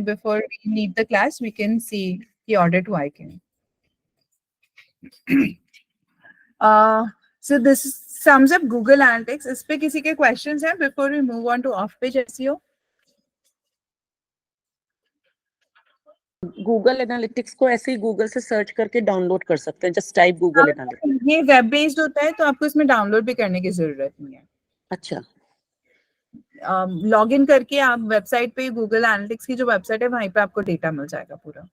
before we leave the class, we can see the order to icon. So this sums up Google Analytics. इस पे किसी के questions हैं before we move on to off-page SEO? Google analytics को ऐसे ही Google से search करके download कर सकते हैं, जस्ट टाइप गूगल एनालिटिक्स। ये वेब बेस्ड होता है तो आपको इसमें डाउनलोड भी करने की जरूरत नहीं है। अच्छा, लॉग इन करके आप वेबसाइट पे गूगल एनालिटिक्स की जो वेबसाइट है वहीं पे आपको डेटा मिल जाएगा पूरा।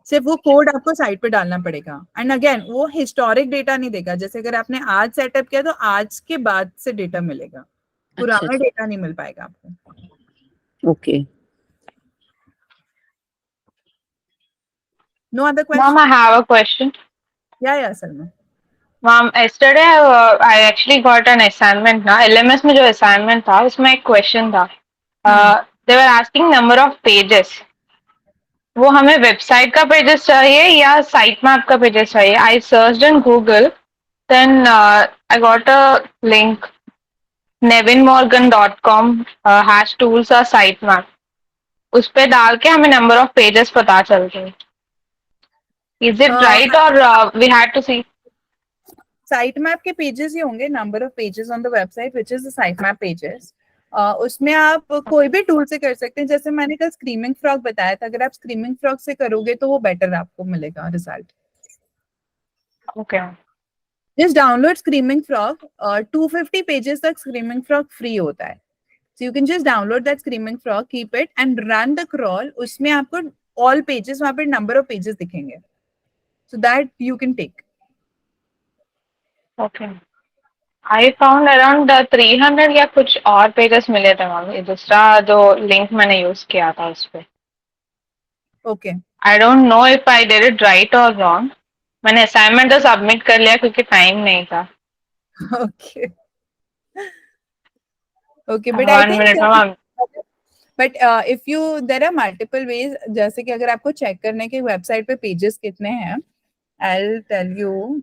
सिर्फ वो कोड आपको साइट पे डालना पड़ेगा। एंड अगेन वो हिस्टोरिक डेटा नहीं देगा, जैसे अगर आपने आज सेटअप किया तो आज के बाद से डेटा मिलेगा, पुराना डेटा नहीं मिल पाएगा आपको। Okay. No other question? Mom, I have a question. Yeah, Salma. Mom, yesterday I actually got an assignment ना, LMS में जो assignment था उसमें एक question था. They were asking number of pages. वो हमें वेबसाइट का पेजेस चाहिए या साइट मैप का पेजेस चाहिए? I searched in Google, then I got a link nevinmorgan.com #tools or site map. उस पे डाल के हमें number of pages पता चलते हैं. Is it right or we had to see? Site map के पेजेस ही होंगे, number of pages on the website which is the site map pages. उसमें आप कोई भी टूल से कर सकते हैं, जैसे मैंने कल स्क्रीमिंग फ्रॉग बताया था, अगर आप स्क्रीमिंग फ्रॉग से करोगे तो वो बेटर आपको मिलेगा result. Okay, just download screaming frog, 250 pages तक स्क्रीमिंग फ्रॉग फ्री होता है, so you can just download that screaming frog, keep it and run the crawl. उसमें आपको ऑल पेजेस, वहां पे नंबर ऑफ पेजेस दिखेंगे, so that you can take. Okay. I found around 300 या कुछ और पेजेस मिले थे मम्मी, दूसरा जो लिंक मैंने यूज किया था उस पे। Okay, I don't know if I did it right or wrong. मैंने असाइनमेंट तो सबमिट कर लिया क्योंकि टाइम नहीं था। Okay okay, but I 1 minute think, ma'am. But if you, there are multiple ways, जैसे कि अगर आपको चेक करने के वेबसाइट पे पेजेस कितने हैं, I'll tell you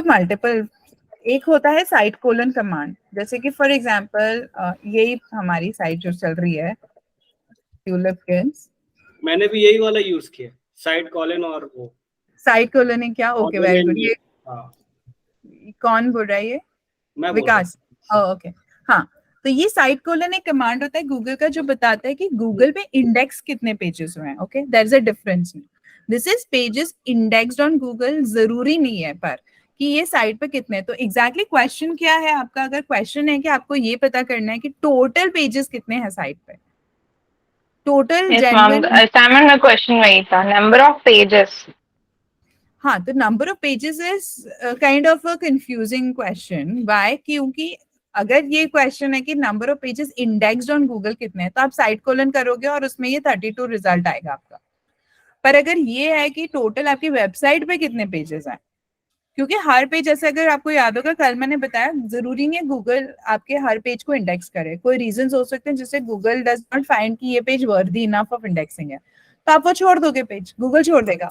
multiple। एक होता है साइट कोलन कमांड, जैसे कि फॉर एग्जांपल यही हमारी साइट जो चल रही है ट्यूलिपकिंस, मैंने भी यही वाला यूज किया, साइट कोलन। और वो साइट कोलन है क्या? Okay, very good. ये कौन बोल रहा है? ये विकास। ओके, हाँ, तो ये साइट कोलन एक कमांड होता है गूगल का जो बताता है कि गूगल पे इंडेक्स कितने पेजेस हुए हैं। Okay, there is a difference. This is pages indexed on Google, जरूरी नहीं है पर कि ये साइट पे कितने। तो एग्जैक्टली क्वेश्चन क्या है आपका? अगर क्वेश्चन है कि आपको ये पता करना है कि टोटल पेजेस कितने हैं साइट पे, टोटल असाइनमेंट में क्वेश्चन वही था, नंबर ऑफ पेजेस। हाँ, तो number of pages is kind of a confusing question. Why? क्योंकि अगर ये क्वेश्चन है कि number of pages indexed on Google कितने हैं, तो आप साइट कोलन करोगे और उसमें ये 32 रिजल्ट आएगा आपका। पर अगर ये है कि टोटल आपकी वेबसाइट पे कितने पेजेस हैं, क्योंकि हर पेज, जैसे अगर आपको याद होगा कल मैंने बताया, जरूरी नहीं है गूगल आपके हर पेज को इंडेक्स करे। कोई रीजंस हो सकते हैं जिससे गूगल डज नॉट फाइंड कि ये page worthy enough of indexing है, तो आप वो छोड़ दोगे, पेज गूगल छोड़ देगा।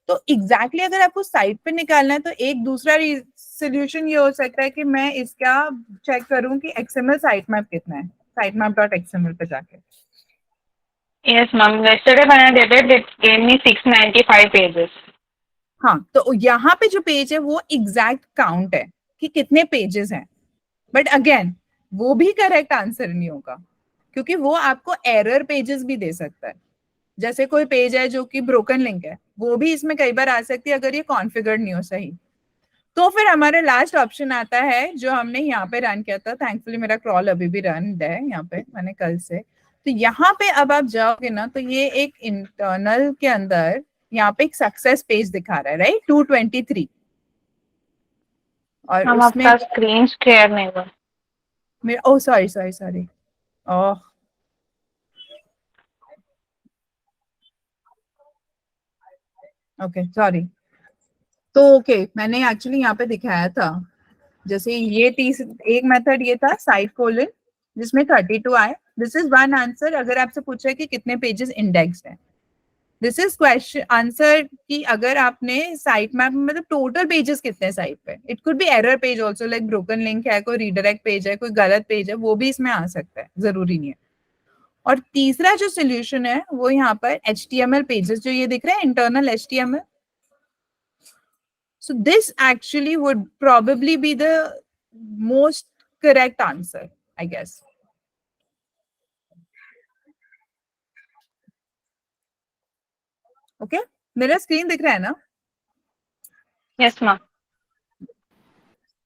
तो एग्जैक्टली अगर आपको साइट पे निकालना है तो एक दूसरा सोल्यूशन ये हो सकता है कि मैं इसका चेक करूं कि XML साइट मैप कितना है, sitemap.xml पे जाके। Yes, ma'am. Yesterday when I did it, it gave me 695 pages. हाँ, तो यहाँ पे जो पेज है वो एग्जैक्ट काउंट है कि कितने पेजेस हैं, बट अगेन वो भी करेक्ट आंसर नहीं होगा, क्योंकि वो आपको एरर पेजेस भी दे सकता है। जैसे कोई पेज है जो कि ब्रोकन लिंक है, वो भी इसमें कई बार आ सकती है अगर ये कॉन्फ़िगर्ड नहीं हो सही। तो फिर हमारा लास्ट ऑप्शन आता है जो हमने यहाँ पे रन किया था। थैंकफुली मेरा क्रॉल अभी भी रन है यहाँ पे, मैंने कल से। तो यहाँ पे अब आप जाओगे ना, तो ये एक इंटरनल के अंदर यहाँ पे एक सक्सेस पेज दिखा रहा है, राइट, 223। और हम उसमें आपका स्क्रीन शेयर नहीं हुआ। मेरा, oh sorry, oh okay, sorry. तो ओके, मैंने एक्चुअली यहाँ पे दिखाया था, जैसे ये एक मेथड ये था साइट कोलन जिसमें 32 आए। This is one answer. अगर आपसे पूछा है कि कितने पेजेस इंडेक्स्ड है, दिस इज क्वेश्चन आंसर कि अगर आपने साइट मैप में मतलब टोटल पेजेस कितने साइट पे, it could be error page also, like broken link है, कोई रीडायरेक्ट पेज है, कोई गलत पेज है, वो भी इसमें आ सकता है, जरूरी नहीं है। और तीसरा जो सोल्यूशन है वो यहाँ पर HTML पेजेस जो ये दिख रहे हैं, internal HTML, so this actually would probably be the most correct answer, I guess. Okay, मेरा स्क्रीन दिख रहा है ना? Yes, ma'am.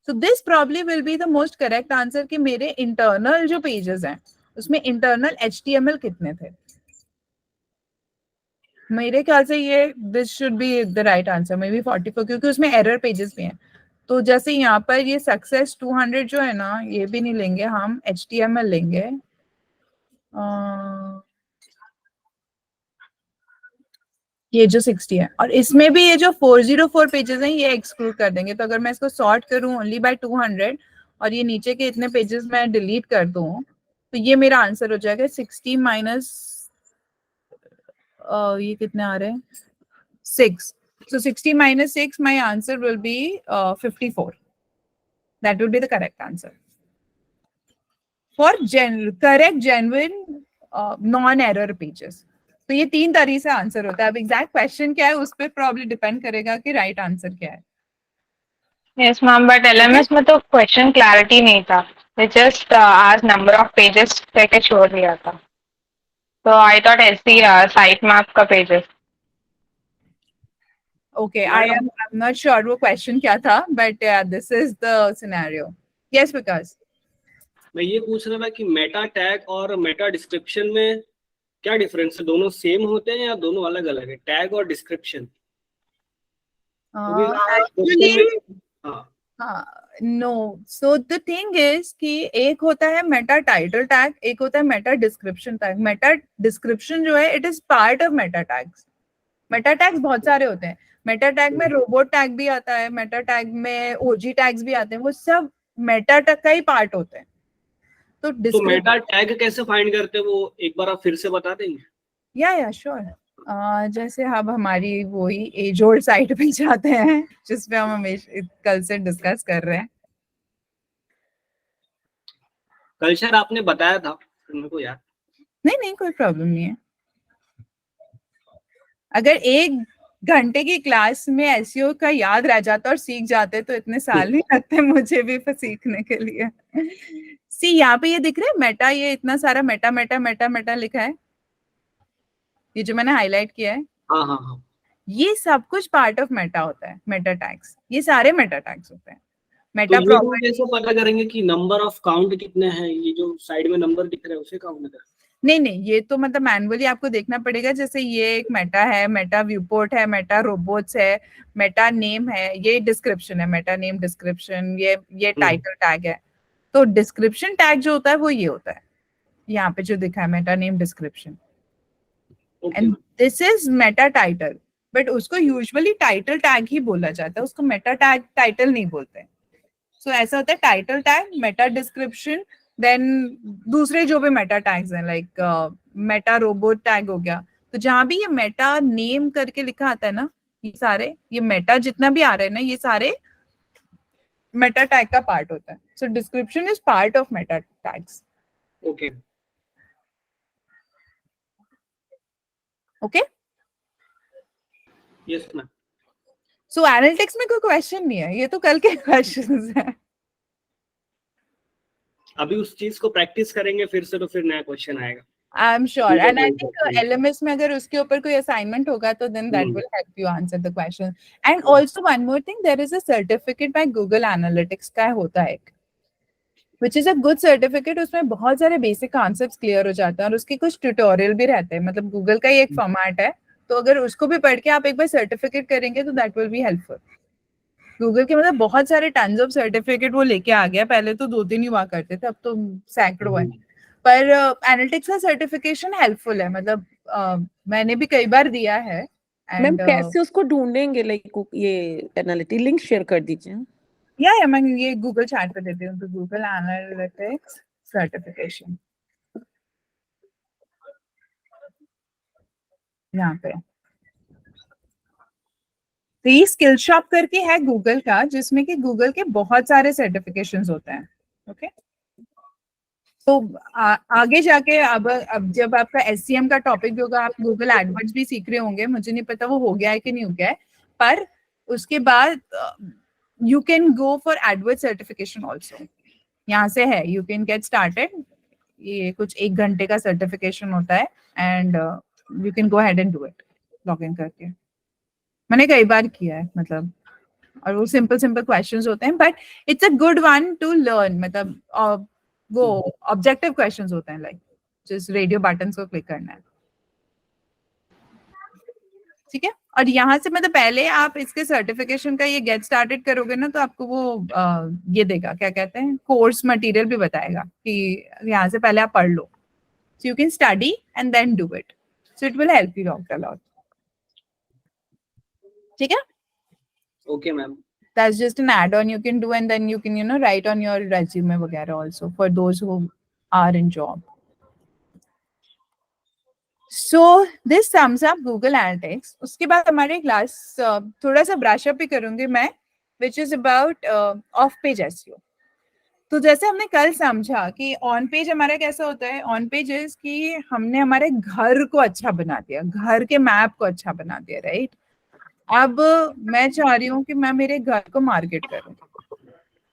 So this probably will be the most correct answer कि मेरे internal जो pages हैं उसमें internal HTML कितने थे। मेरे ख्याल से ये this should be the right answer, maybe 44, क्योंकि उसमें error pages भी हैं। तो जैसे यहाँ पर ये success 200 जो है ना, ये भी नहीं लेंगे हम, HTML लेंगे। ये जो 60 है, और इसमें भी ये जो 404 पेजेस हैं ये एक्सक्लूड कर देंगे। तो अगर मैं इसको सॉर्ट करूं ओनली बाय 200 और ये नीचे के इतने पेजेस मैं डिलीट कर दूं, तो ये मेरा आंसर हो जाएगा 60 माइनस ये कितने आ रहे हैं 6, so 60 minus 6, my answer will be 54. That would be the correct answer for correct genuine non-error pages. तो ये 3 तरीके से आंसर होता है। अब एग्जैक्ट क्वेश्चन क्या है उस पर प्रॉब्ली डिपेंड करेगा कि राइट आंसर क्या है। Yes, ma'am. But LMS में तो question clarity नहीं था. They just asked number of pages करके छोड़ दिया था. So I thought ऐसी site map का pages. Okay, I'm not sure वो क्वेश्चन क्या था, but yeah, this is the scenario. Yes, Vikas. मैं ये पूछ रहा था कि मेटा टैग और मेटा डिस्क्रिप्शन में क्या डिफरेंस है, दोनों सेम होते हैं या दोनों अलग अलग है, टैग और description? No, so the thing is कि एक होता है मेटा टाइटल टैग, एक होता है Meta description tag. Meta description जो है it is part of meta tags. Meta tags बहुत सारे होते हैं, मेटा टैग में रोबोट टैग भी आता है, मेटा टैग में ओजी टैग्स भी आते हैं, वो सब मेटा टैग का ही पार्ट होते हैं। तो मेटा टैग कैसे फाइंड करते हैं वो एक बार आप फिर से बता देंगे? या श्योर। जैसे अब हमारी वही एज ओल्ड साइट पे जाते हैं जिसपे हम हमेशा कल से डिस्कस कर रहे हैं। कल शायद आपने बताया था, मेरे को याद नहीं कोई प्रॉब्लम नहीं है। अगर 1 घंटे की क्लास में एसईओ का याद रह जाता और सीख जाते तो इतने साल नहीं लगते मुझे भी सीखने के लिए। सी यहाँ पे ये दिख रहा है मेटा, ये इतना सारा मेटा मेटा मेटा मेटा लिखा है, ये जो मैंने हाईलाइट किया है। हाँ। ये सब कुछ पार्ट ऑफ मेटा होता है, मेटा टैग्स, ये सारे मेटा टैग्स होते हैं। मेटा तो ये कैसे पता करेंगे कि नंबर ऑफ काउंट कितने हैं? ये जो साइड में नंबर दिख रहा है उसे काउंट करें? नहीं, ये तो मतलब मैनुअली आपको देखना पड़ेगा। जैसे ये एक मेटा है, मेटा व्यूपोर्ट है, मेटा रोबोट्स है, मेटा नेम है, ये डिस्क्रिप्शन है, मेटा नेम डिस्क्रिप्शन, ये टाइटल टैग है। तो डिस्क्रिप्शन टैग जो होता है वो ये होता है, यहाँ पे जो दिखा है Meta name description, and this is Meta title. But उसको यूजुअली टाइटल टैग ही बोला जाता है, उसको मेटा टैग टाइटल नहीं बोलते। सो ऐसा होता है title tag, meta description, then दूसरे जो भी मेटा टैग्स हैं लाइक मेटा रोबोट टैग हो गया। तो जहां भी ये मेटा नेम करके लिखा आता है ना, ये सारे, ये मेटा जितना भी आ रहे हैं ना, ये सारे मेटा टैग का पार्ट होता है। So description is part of meta tags. Okay okay, yes ma'am. So analytics में कोई क्वेश्चन नहीं है, ये तो कल के क्वेश्चंस हैं। अभी उस चीज को प्रैक्टिस करेंगे फिर से, तो फिर नया क्वेश्चन आएगा। I am sure, and I think LMS में अगर उसके ऊपर कोई असाइनमेंट होगा तो then that will help you answer the question. And also one more thing, there is a certificate by Google Analytics का होता है एक, which is a good certificate। उसमें बहुत सारे बेसिक कॉन्सेप्ट्स क्लियर हो जाते हैं और उसके कुछ ट्यूटोरियल भी रहते हैं। मतलब गूगल का ही एक फॉर्मेट है, तो अगर उसको भी पढ़ के आप एक बार सर्टिफिकेट करेंगे तो that will be helpful. Google के मतलब बहुत सारे टन्स ऑफ सर्टिफिकेट वो लेके आ गया, पहले तो 2-3 ही हुआ करते थे, अब तो सैकड़ों है। पर एनालिटिक्स का सर्टिफिकेशन हेल्पफुल है, मतलब मैंने भी कई बार दिया है। मैम कैसे उसको ढूंढेंगे, लाइक ये एनालिटिक लिंक शेयर कर दीजिए। या मैं ये गूगल चैट पे देती हूँ, तो गूगल एनालिटिक्स सर्टिफिकेशन यहाँ पे तो ये स्किल शॉप करके है गूगल का, जिसमें कि गूगल के बहुत सारे सर्टिफिकेशंस होते हैं। ओके, तो आगे जाके अब जब आपका SCM का टॉपिक भी होगा, आप गूगल एडवर्ड्स भी सीख रहे होंगे, मुझे नहीं पता वो हो गया है कि नहीं हो गया है, पर उसके बाद you can go for Edward certification also. यहाँ से है, यू कैन गेट स्टार्टेड। ये कुछ 1 घंटे का सर्टिफिकेशन होता है and you can go ahead and do it log in करके। मैंने कई बार किया है मतलब, और वो सिंपल सिंपल क्वेश्चंस होते हैं, but it's a good one two learn. मतलब वो ऑब्जेक्टिव क्वेश्चंस होते हैं, लाइक जिस रेडियो बटन को क्लिक करना है, ठीक है। और यहाँ से मतलब पहले आप इसके सर्टिफिकेशन का ये गेट स्टार्टेड करोगे ना, तो आपको वो ये देगा, क्या कहते हैं, कोर्स मटेरियल भी बताएगा कि यहाँ से पहले आप पढ़ लो, so you can study and then do it, so it will help you out a lot। ठीक है, okay ma'am. that's just an add-on you can do, and then you can write on your resume वगैरह also for those who are in job। So this sums up Google Analytics। उसके बाद हमारे class थोड़ा सा brush up भी करूंगी मैं, which is about of page SEO। तो जैसे हमने कल समझा कि ऑन पेज हमारा कैसा होता है, ऑन पेज इज कि हमने हमारे घर को अच्छा बना दिया, घर के मैप को अच्छा बना दिया, राइट। अब मैं चाह रही हूँ कि मैं मेरे घर को मार्केट करूँ,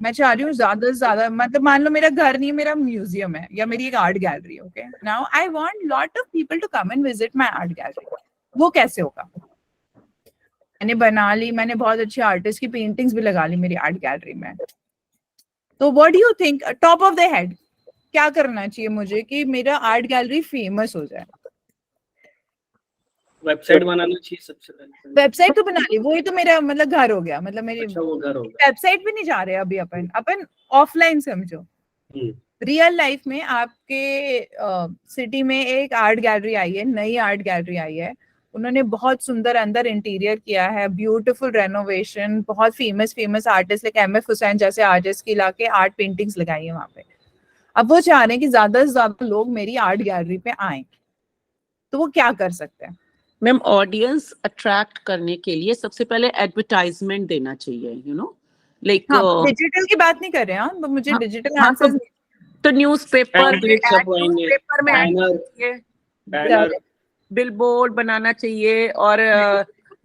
मैं चाह रही हूँ ज्यादा से ज्यादा, मतलब मान लो मेरा घर नहीं, मेरा म्यूजियम है या मेरी एक art gallery, okay. Now I want lot of people to come and visit my art gallery. वो कैसे होगा? मैंने बना ली, मैंने बहुत अच्छी आर्टिस्ट की पेंटिंग्स भी लगा ली मेरी आर्ट गैलरी में। तो what do you think, top of the head क्या करना चाहिए मुझे कि मेरा आर्ट गैलरी फेमस हो जाए? वेबसाइट बनाना चाहिए सबसे पहले। वेबसाइट तो बना ली, वही तो मेरा मतलब घर हो गया, मतलब मेरी अच्छा, वो घर होगा। वेबसाइट भी नहीं जा रहे अभी, अपन ऑफलाइन समझो। रियल लाइफ में आपके सिटी में एक आर्ट गैलरी आई है, नई आर्ट गैलरी आई है, उन्होंने बहुत सुंदर अंदर इंटीरियर किया है, ब्यूटीफुल रेनोवेशन, बहुत famous artist like MF Hussain जैसे आर्टिस्ट की लाके आर्ट पेंटिंग्स लगाई है वहां पे। अब वो चाह रहे हैं कि ज्यादा से ज्यादा लोग मेरी आर्ट गैलरी पे आए, तो वो क्या कर सकते हैं? मैम ऑडियंस अट्रैक्ट करने के लिए सबसे पहले एडवर्टाइजमेंट देना चाहिए, लाइक डिजिटल की बात नहीं कर रहे हैं, तो मुझे डिजिटल हाँ, आंसर्स तो न्यूज़पेपर में बैनर, बिलबोर्ड बनाना चाहिए, और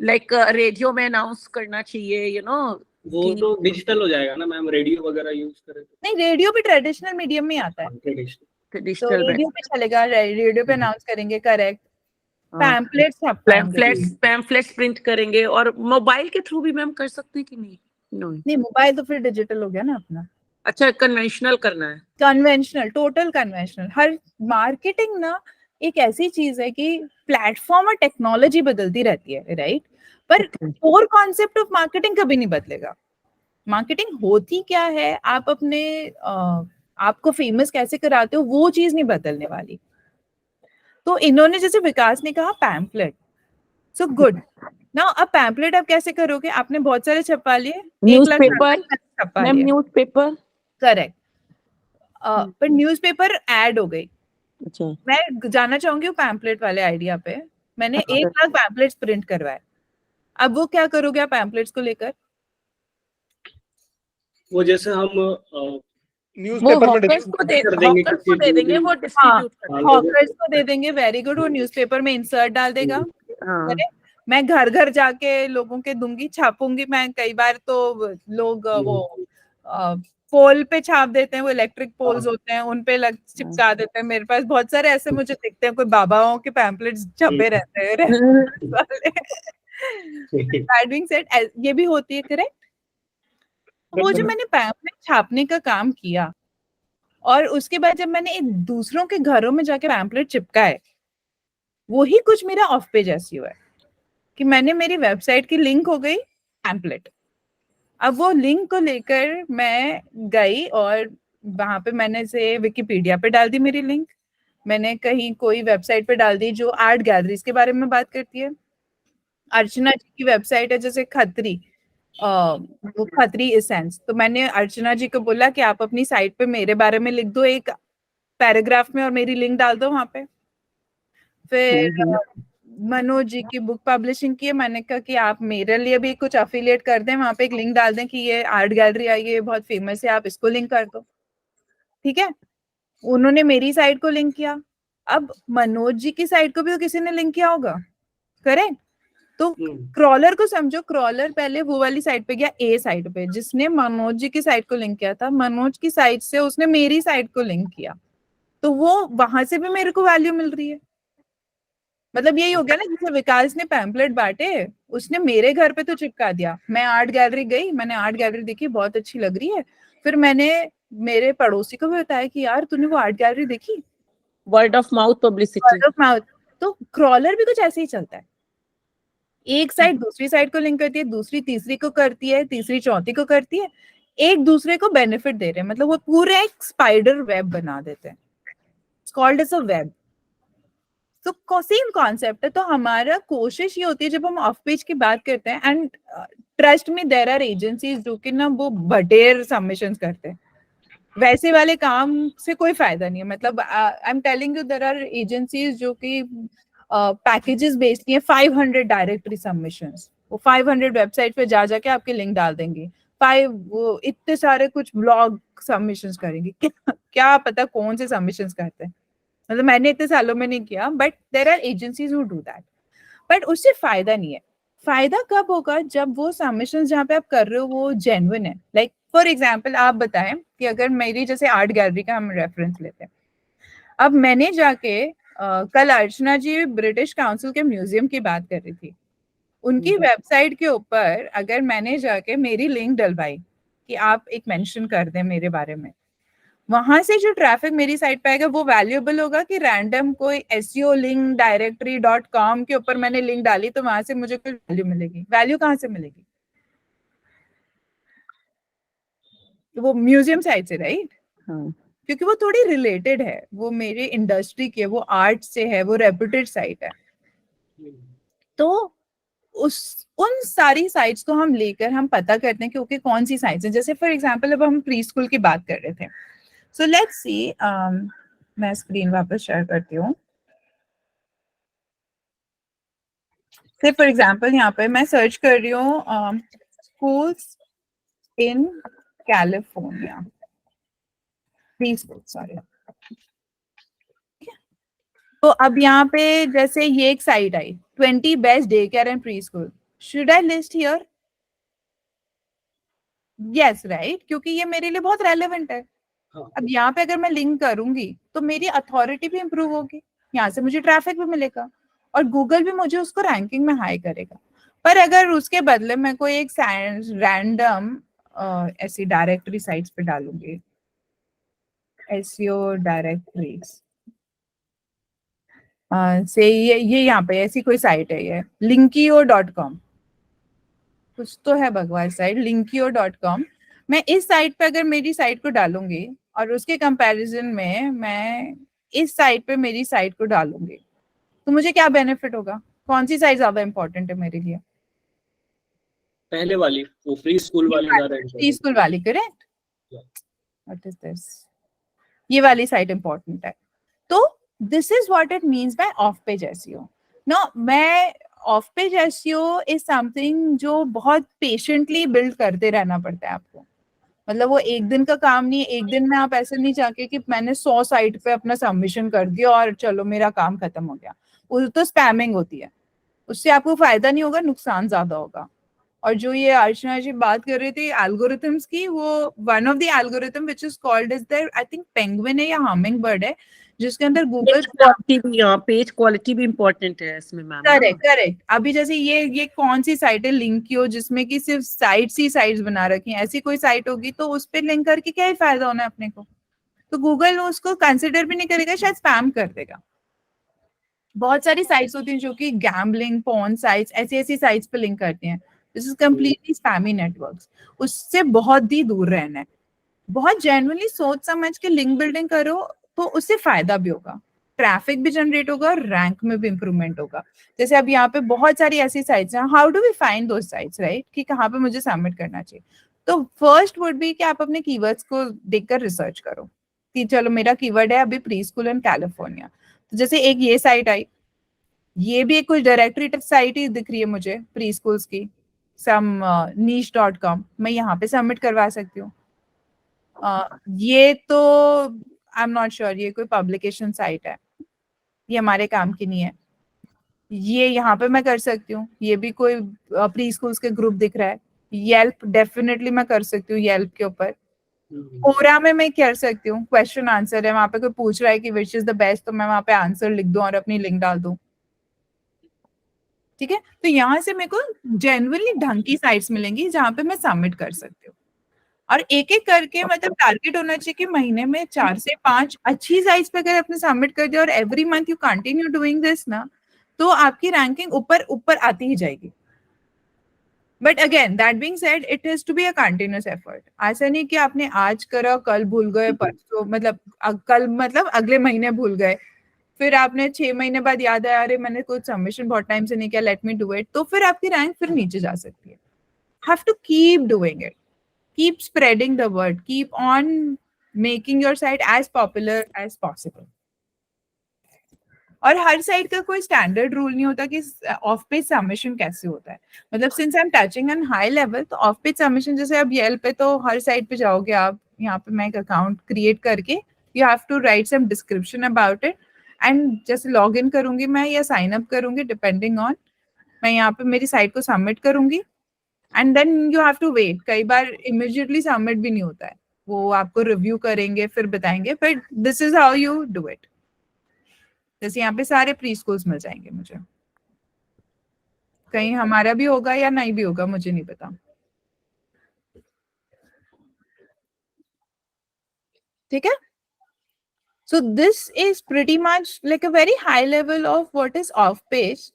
लाइक रेडियो में अनाउंस करना चाहिए, वो तो डिजिटल हो जाएगा ना मैम, रेडियो वगैरह यूज करें तो। नहीं, रेडियो भी ट्रेडिशनल मीडियम में आता है, तो ट्रेडिशनल रेडियो पे चलेगा, रेडियो पे अनाउंस करेंगे, करेक्ट। पैम्पलेट्स पैम्पलेट्स प्रिंट करेंगे, और मोबाइल के थ्रू भी मैम कर सकते हैं कि नहीं? नहीं, मोबाइल तो फिर डिजिटल हो गया ना अपना। अच्छा, कन्वेंशनल करना है, कन्वेंशनल, टोटल कन्वेंशनल। हर मार्केटिंग ना एक ऐसी चीज है कि प्लेटफॉर्म और टेक्नोलॉजी बदलती रहती है, राइट, पर कोर कॉन्सेप्ट ऑफ मार्केटिंग कभी नहीं बदलेगा। मार्केटिंग होती क्या है, आप अपने आपको फेमस कैसे कराते हो, वो चीज नहीं बदलने वाली। तो इन्होंने जैसे विकास ने कहा पैम्पलेट, सो गुड। नाउ अब पैम्पलेट आप कैसे करोगे? आपने बहुत सारे छपवा लिए, न्यूज़पेपर, मैम न्यूज़पेपर, करेक्ट, पर न्यूज़पेपर ऐड हो गई। अच्छा, मैं जाना चाहूंगी वो पैम्पलेट वाले आइडिया पे। मैंने 1 लाख पैम्पलेट्स प्रिंट करवाए, अब वो क्या करोगे आप पैम्पलेट्स को लेकर? वो जैसे हम न्यूज़पेपर में हॉकर्स को दे देंगे, वो डिस्ट्रीब्यूट कर हॉकर्स को दे देंगे, वेरी गुड, वो न्यूज़पेपर में इंसर्ट डाल देगा। मैं घर घर जाके लोगों के दूंगी, छापूंगी मैं। कई बार तो लोग वो पोल पे छाप देते हैं, वो इलेक्ट्रिक पोल्स होते हैं, उन पे चिपका देते हैं। मेरे पास बहुत सारे ऐसे मुझे दिखते हैं, कोई बाबाओं के पैम्पलेट्स छपे रहते हैं। ये भी होती है, करेक्ट। वो जो मैंने पैम्पलेट छापने का काम किया, और उसके बाद जब मैंने एक दूसरों के घरों में जाके पैम्पलेट चिपकाए, वही कुछ मेरा ऑफ पेज एसईओ है कि मैंने मेरी वेबसाइट की लिंक हो गई पैम्पलेट। अब वो लिंक को लेकर मैं गई और वहां पे मैंने से विकिपीडिया पे डाल दी मेरी लिंक, मैंने कहीं कोई वेबसाइट पे डाल दी जो आर्ट गैलरीज के बारे में बात करती है। अर्चना जी की वेबसाइट है जैसे खत्री, वो खत्री एसेंस, तो मैंने अर्चना जी को बोला कि आप अपनी साइट पे मेरे बारे में लिख दो एक पैराग्राफ में और मेरी लिंक डाल दो वहां पे। फिर मनोज जी की बुक पब्लिशिंग की है, मैंने कहा कि आप मेरे लिए भी कुछ अफिलिएट कर दें, वहां पे एक लिंक डाल दें कि ये आर्ट गैलरी आई है, बहुत फेमस है, आप इसको लिंक कर दो, ठीक है। उन्होंने मेरी साइट को लिंक किया, अब मनोज जी की साइट को भी तो किसी ने लिंक किया होगा, करेक्ट। तो क्रॉलर को समझो, क्रॉलर पहले वो वाली साइट पे गया, ए साइट पे, जिसने मनोज जी की साइट को लिंक किया था, मनोज की साइट से उसने मेरी साइट को लिंक किया, तो वो वहां से भी मेरे को वैल्यू मिल रही है। मतलब यही हो गया ना, जैसे विकास ने पैम्पलेट बांटे, उसने मेरे घर पे तो चिपका दिया, मैं आर्ट गैलरी गई, मैंने आर्ट गैलरी देखी, बहुत अच्छी लग रही है, फिर मैंने मेरे पड़ोसी को भी बताया कि यार तूने वो आर्ट गैलरी देखी, word of mouth publicity. Word of mouth. तो क्रॉलर भी कुछ ऐसे ही चलता है, एक साइड दूसरी साइड को लिंक करती है, दूसरी तीसरी को करती है, तीसरी चौथी को करती है, एक दूसरे को बेनिफिट दे रहे हैं, मतलब वो पूरे एक स्पाइडर वेब बना देते हैं, it's called as a web. तो सेम कॉन्सेप्ट है। तो हमारा कोशिश ये होती है जब हम ऑफ पेज की बात करते हैं, एंड ट्रस्ट में देयर आर एजेंसीज जो कि ना वो बटेर सबमिशंस करते हैं, वैसे वाले काम से कोई फायदा नहीं है। मतलब I am telling you there are agencies जो कि पैकेजेस बेचती हैं 500 डायरेक्टरी सबमिशंस, वो 500 वेबसाइट पे जा जाके आपके लिंक डाल देंगे, वो इतने सारे कुछ ब्लॉग सबमिशंस करेंगे, क्या पता कौन से सबमिशंस करते हैं, मतलब मैंने इतने सालों में नहीं किया, but there are agencies who do that. But उससे फायदा नहीं है। फायदा कब होगा, जब वो सबमिशन जहाँ पे आप कर रहे हो वो जेन्युइन है। लाइक फॉर एग्जांपल आप बताएं कि अगर मेरी जैसे आर्ट गैलरी का हम रेफरेंस लेते हैं, अब मैंने जाके कल अर्चना जी ब्रिटिश काउंसिल के म्यूजियम की बात कर रही थी, उनकी वेबसाइट के ऊपर अगर मैंने जाके मेरी लिंक डलवाई कि आप एक मेंशन कर दें मेरे बारे में, वहां से जो ट्रैफिक मेरी साइट पे आएगा वो वैल्यूएबल होगा कि रैंडम कोई एसईओ लिंक directory.com के ऊपर मैंने लिंक डाली तो वहां से मुझे कोई वैल्यू मिलेगी? वैल्यू कहाँ से मिलेगी? तो वो म्यूजियम साइट से, राइट? हाँ, क्योंकि वो थोड़ी रिलेटेड है, वो मेरी इंडस्ट्री के, वो आर्ट से है, वो रेप्यूटेड साइट है। तो उन सारी साइट्स को हम लेकर हम पता करते हैं कि ओके कौन सी साइट्स हैं। जैसे फॉर एग्जांपल अब हम प्री स्कूल की बात कर रहे थे, सो लेट्स सी, मैं स्क्रीन वापस शेयर करती हूँ। से फॉर एग्जांपल यहाँ पे मैं सर्च कर रही हूँ schools in California, pre school, sorry. तो अब यहाँ पे जैसे ये एक site I, 20 best day care and pre school, should I list here? Yes, right, क्योंकि ये मेरे लिए बहुत रेलेवेंट है। अब यहाँ पे अगर मैं लिंक करूंगी तो मेरी अथॉरिटी भी इंप्रूव होगी, यहाँ से मुझे ट्रैफिक भी मिलेगा और गूगल भी मुझे उसको रैंकिंग में हाई करेगा। पर अगर उसके बदले मैं कोई एक रैंडम ऐसी डायरेक्टरी साइट्स पे डालूंगी, एसईओ डायरेक्टरीज से, ये यहाँ पे ऐसी कोई साइट है, ये linkio.com, कुछ तो है बकवास साइट, linkio.com। मैं इस साइट पे अगर मेरी साइट को डालूंगी और उसके कंपैरिजन में मैं इस साइट पे मेरी साइट को डालूंगी, तो मुझे क्या बेनिफिट होगा? कौन सी साइट ज्यादा इंपॉर्टेंट है मेरे लिए? पहले वाली, वो प्री स्कूल वाली ज्यादा प्री स्कूल वाली, करेक्ट। What is this? ये वाली साइट इंपॉर्टेंट है। तो this is what it means by off page SEO. No, मैं off page SEO is something जो बहुत पेशेंटली बिल्ड करते रहना पड़ता है आपको। मतलब वो एक दिन का काम नहीं है, एक दिन में आप ऐसे नहीं चाहते कि मैंने 100 साइट पे अपना सबमिशन कर दिया और चलो मेरा काम खत्म हो गया। वो तो स्पैमिंग होती है, उससे आपको फायदा नहीं होगा, नुकसान ज्यादा होगा। और जो ये अर्चना जी बात कर रही थी एल्गोरिथम्स की, वो one of the algorithm which is called is there, I think penguin है या हमिंग बर्ड है, जिसके अंदर गूगल क्वालिटी भी, हाँ, पेज क्वालिटी भी इम्पोर्टेंट है इसमें मैम। Correct correct. अभी जैसे ये कौन सी साइट है, लिंकियो, जिसमें कि सिर्फ साइट्स ही साइट्स बना रखी हैं, ऐसी कोई साइट होगी तो उस पर लिंक करके क्या ही फायदा होना है अपने को? तो गूगल उसको कंसिडर भी नहीं करेगा, शायद स्पैम कर देगा। बहुत सारी साइट्स होती हैं जो कि गैम्बलिंग, पॉर्न साइट्स, ऐसी ऐसी साइट्स पे लिंक करती हैं, this is completely spammy networks. उससे बहुत ही दूर रहना है, बहुत जेन्युइनली सोच समझ के लिंक बिल्डिंग करो, तो उससे फायदा भी होगा, ट्रैफिक भी जनरेट होगा और रैंक में भी इंप्रूवमेंट होगा। जैसे अब यहाँ पे बहुत सारी ऐसी साइट्स हैं, how do we find those sites, right, कि कहाँ पे मुझे सबमिट करना चाहिए? तो फर्स्ट वुड बी कि आप अपने कीवर्ड्स को देखकर रिसर्च करो कि चलो मेरा कीवर्ड है अभी प्री स्कूल इन कैलिफोर्निया, तो जैसे एक ये साइट आई, ये भी एक कुछ डायरेक्टरी साइट ही दिख रही है मुझे प्री स्कूल्स की, सम niche.com, मैं यहाँ पे सबमिट करवा सकती हूँ। ये तो आई एम नॉट श्योर, ये कोई पब्लिकेशन साइट है, ये हमारे काम की नहीं है। ये यहाँ पे मैं कर सकती हूँ, ये भी कोई प्री स्कूल्स के ग्रुप दिख रहा है। येल्प डेफिनेटली मैं कर सकती हूँ, येल्प के ऊपर। कोरा में मैं कर सकती हूँ, क्वेश्चन आंसर है, वहां पे कोई पूछ रहा है कि विच इज द बेस्ट, तो मैं वहां पे आंसर लिख दूं और अपनी लिंक डाल दूं। ठीक है, तो यहाँ से मेरे को जेन्युइनली ढंग की साइट्स मिलेंगी जहां पे मैं सबमिट कर सकती हूँ। और एक एक करके मतलब टारगेट होना चाहिए कि महीने में 4 से 5 अच्छी साइट्स पे अगर आपने सबमिट कर दिया और every month you continue doing this ना, तो आपकी रैंकिंग ऊपर ऊपर आती ही जाएगी। But again that being said, it is to be a continuous effort. ऐसा नहीं कि आपने आज करा कल भूल गए, परसों मतलब कल मतलब अगले महीने भूल गए, फिर आपने 6 महीने बाद याद आया अरे मैंने कुछ सबमिशन बहुत टाइम से नहीं किया, लेट मी डू इट, तो फिर आपकी रैंक फिर नीचे जा सकती है। Have to keep doing it, keep spreading the word, keep on making your site as popular as possible. और हर साइट का कोई स्टैंडर्ड रूल नहीं होता कि ऑफ पेज सबमिशन कैसे होता है। मतलब since I am touching on high level, तो ऑफ पेज सबमिशन जैसे अब येल्प पे तो हर साइट पे जाओगे आप, यहाँ पे मैं एक अकाउंट क्रिएट करके you have to write some description about it, and जैसे लॉग इन करूंगी मैं या साइन अप करूंगी डिपेंडिंग ऑन, मैं यहाँ पे मेरी साइट को सबमिट करूंगी and then you have to wait. कई बार इमिडिएटली सबमिट भी नहीं होता है, वो आपको रिव्यू करेंगे फिर बताएंगे, but this is how you do it. जैसे यहाँ पे सारे प्री स्कूल्स मिल जाएंगे मुझे, कहीं हमारा भी होगा या नहीं भी होगा मुझे नहीं पता। ठीक है, so this is pretty much like a very high level of what is of page.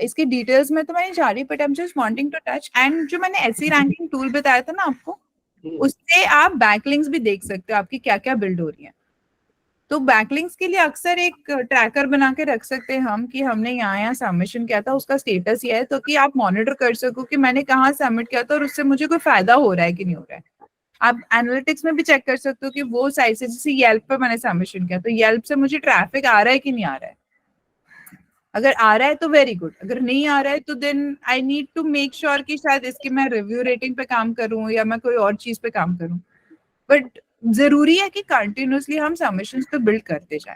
इसके डिटेल्स में तो मैं नहीं जा रही, but I am just wanting to touch. And जो मैंने ऐसी रैंकिंग टूल बताया था ना आपको, उससे आप बैकलिंक्स भी देख सकते हो आपकी क्या क्या बिल्ड हो रही है। तो बैकलिंक्स के लिए अक्सर एक ट्रैकर बना के रख सकते हैं हम कि हमने यहाँ सबमिशन किया था, उसका स्टेटस ये है, तो कि आप मॉनिटर कर सको कि मैंने कहाँ सबमिट किया था और उससे मुझे कोई फायदा हो रहा है कि नहीं हो रहा है। आप एनालिटिक्स में भी चेक कर सकते हो कि वो साइट से, जैसे येल्प पे मैंने सबमिशन किया तो येल्प से मुझे ट्रैफिक आ रहा है कि नहीं आ रहा है। अगर आ रहा है तो वेरी गुड, अगर नहीं आ रहा है तो then I need to make sure कि शायद इसकी मैं रिव्यू रेटिंग पे काम करूं या मैं कोई और चीज पे काम करूं। बट जरूरी है कि कंटिन्यूसली हम सबमिशंस पे बिल्ड करते जाएं,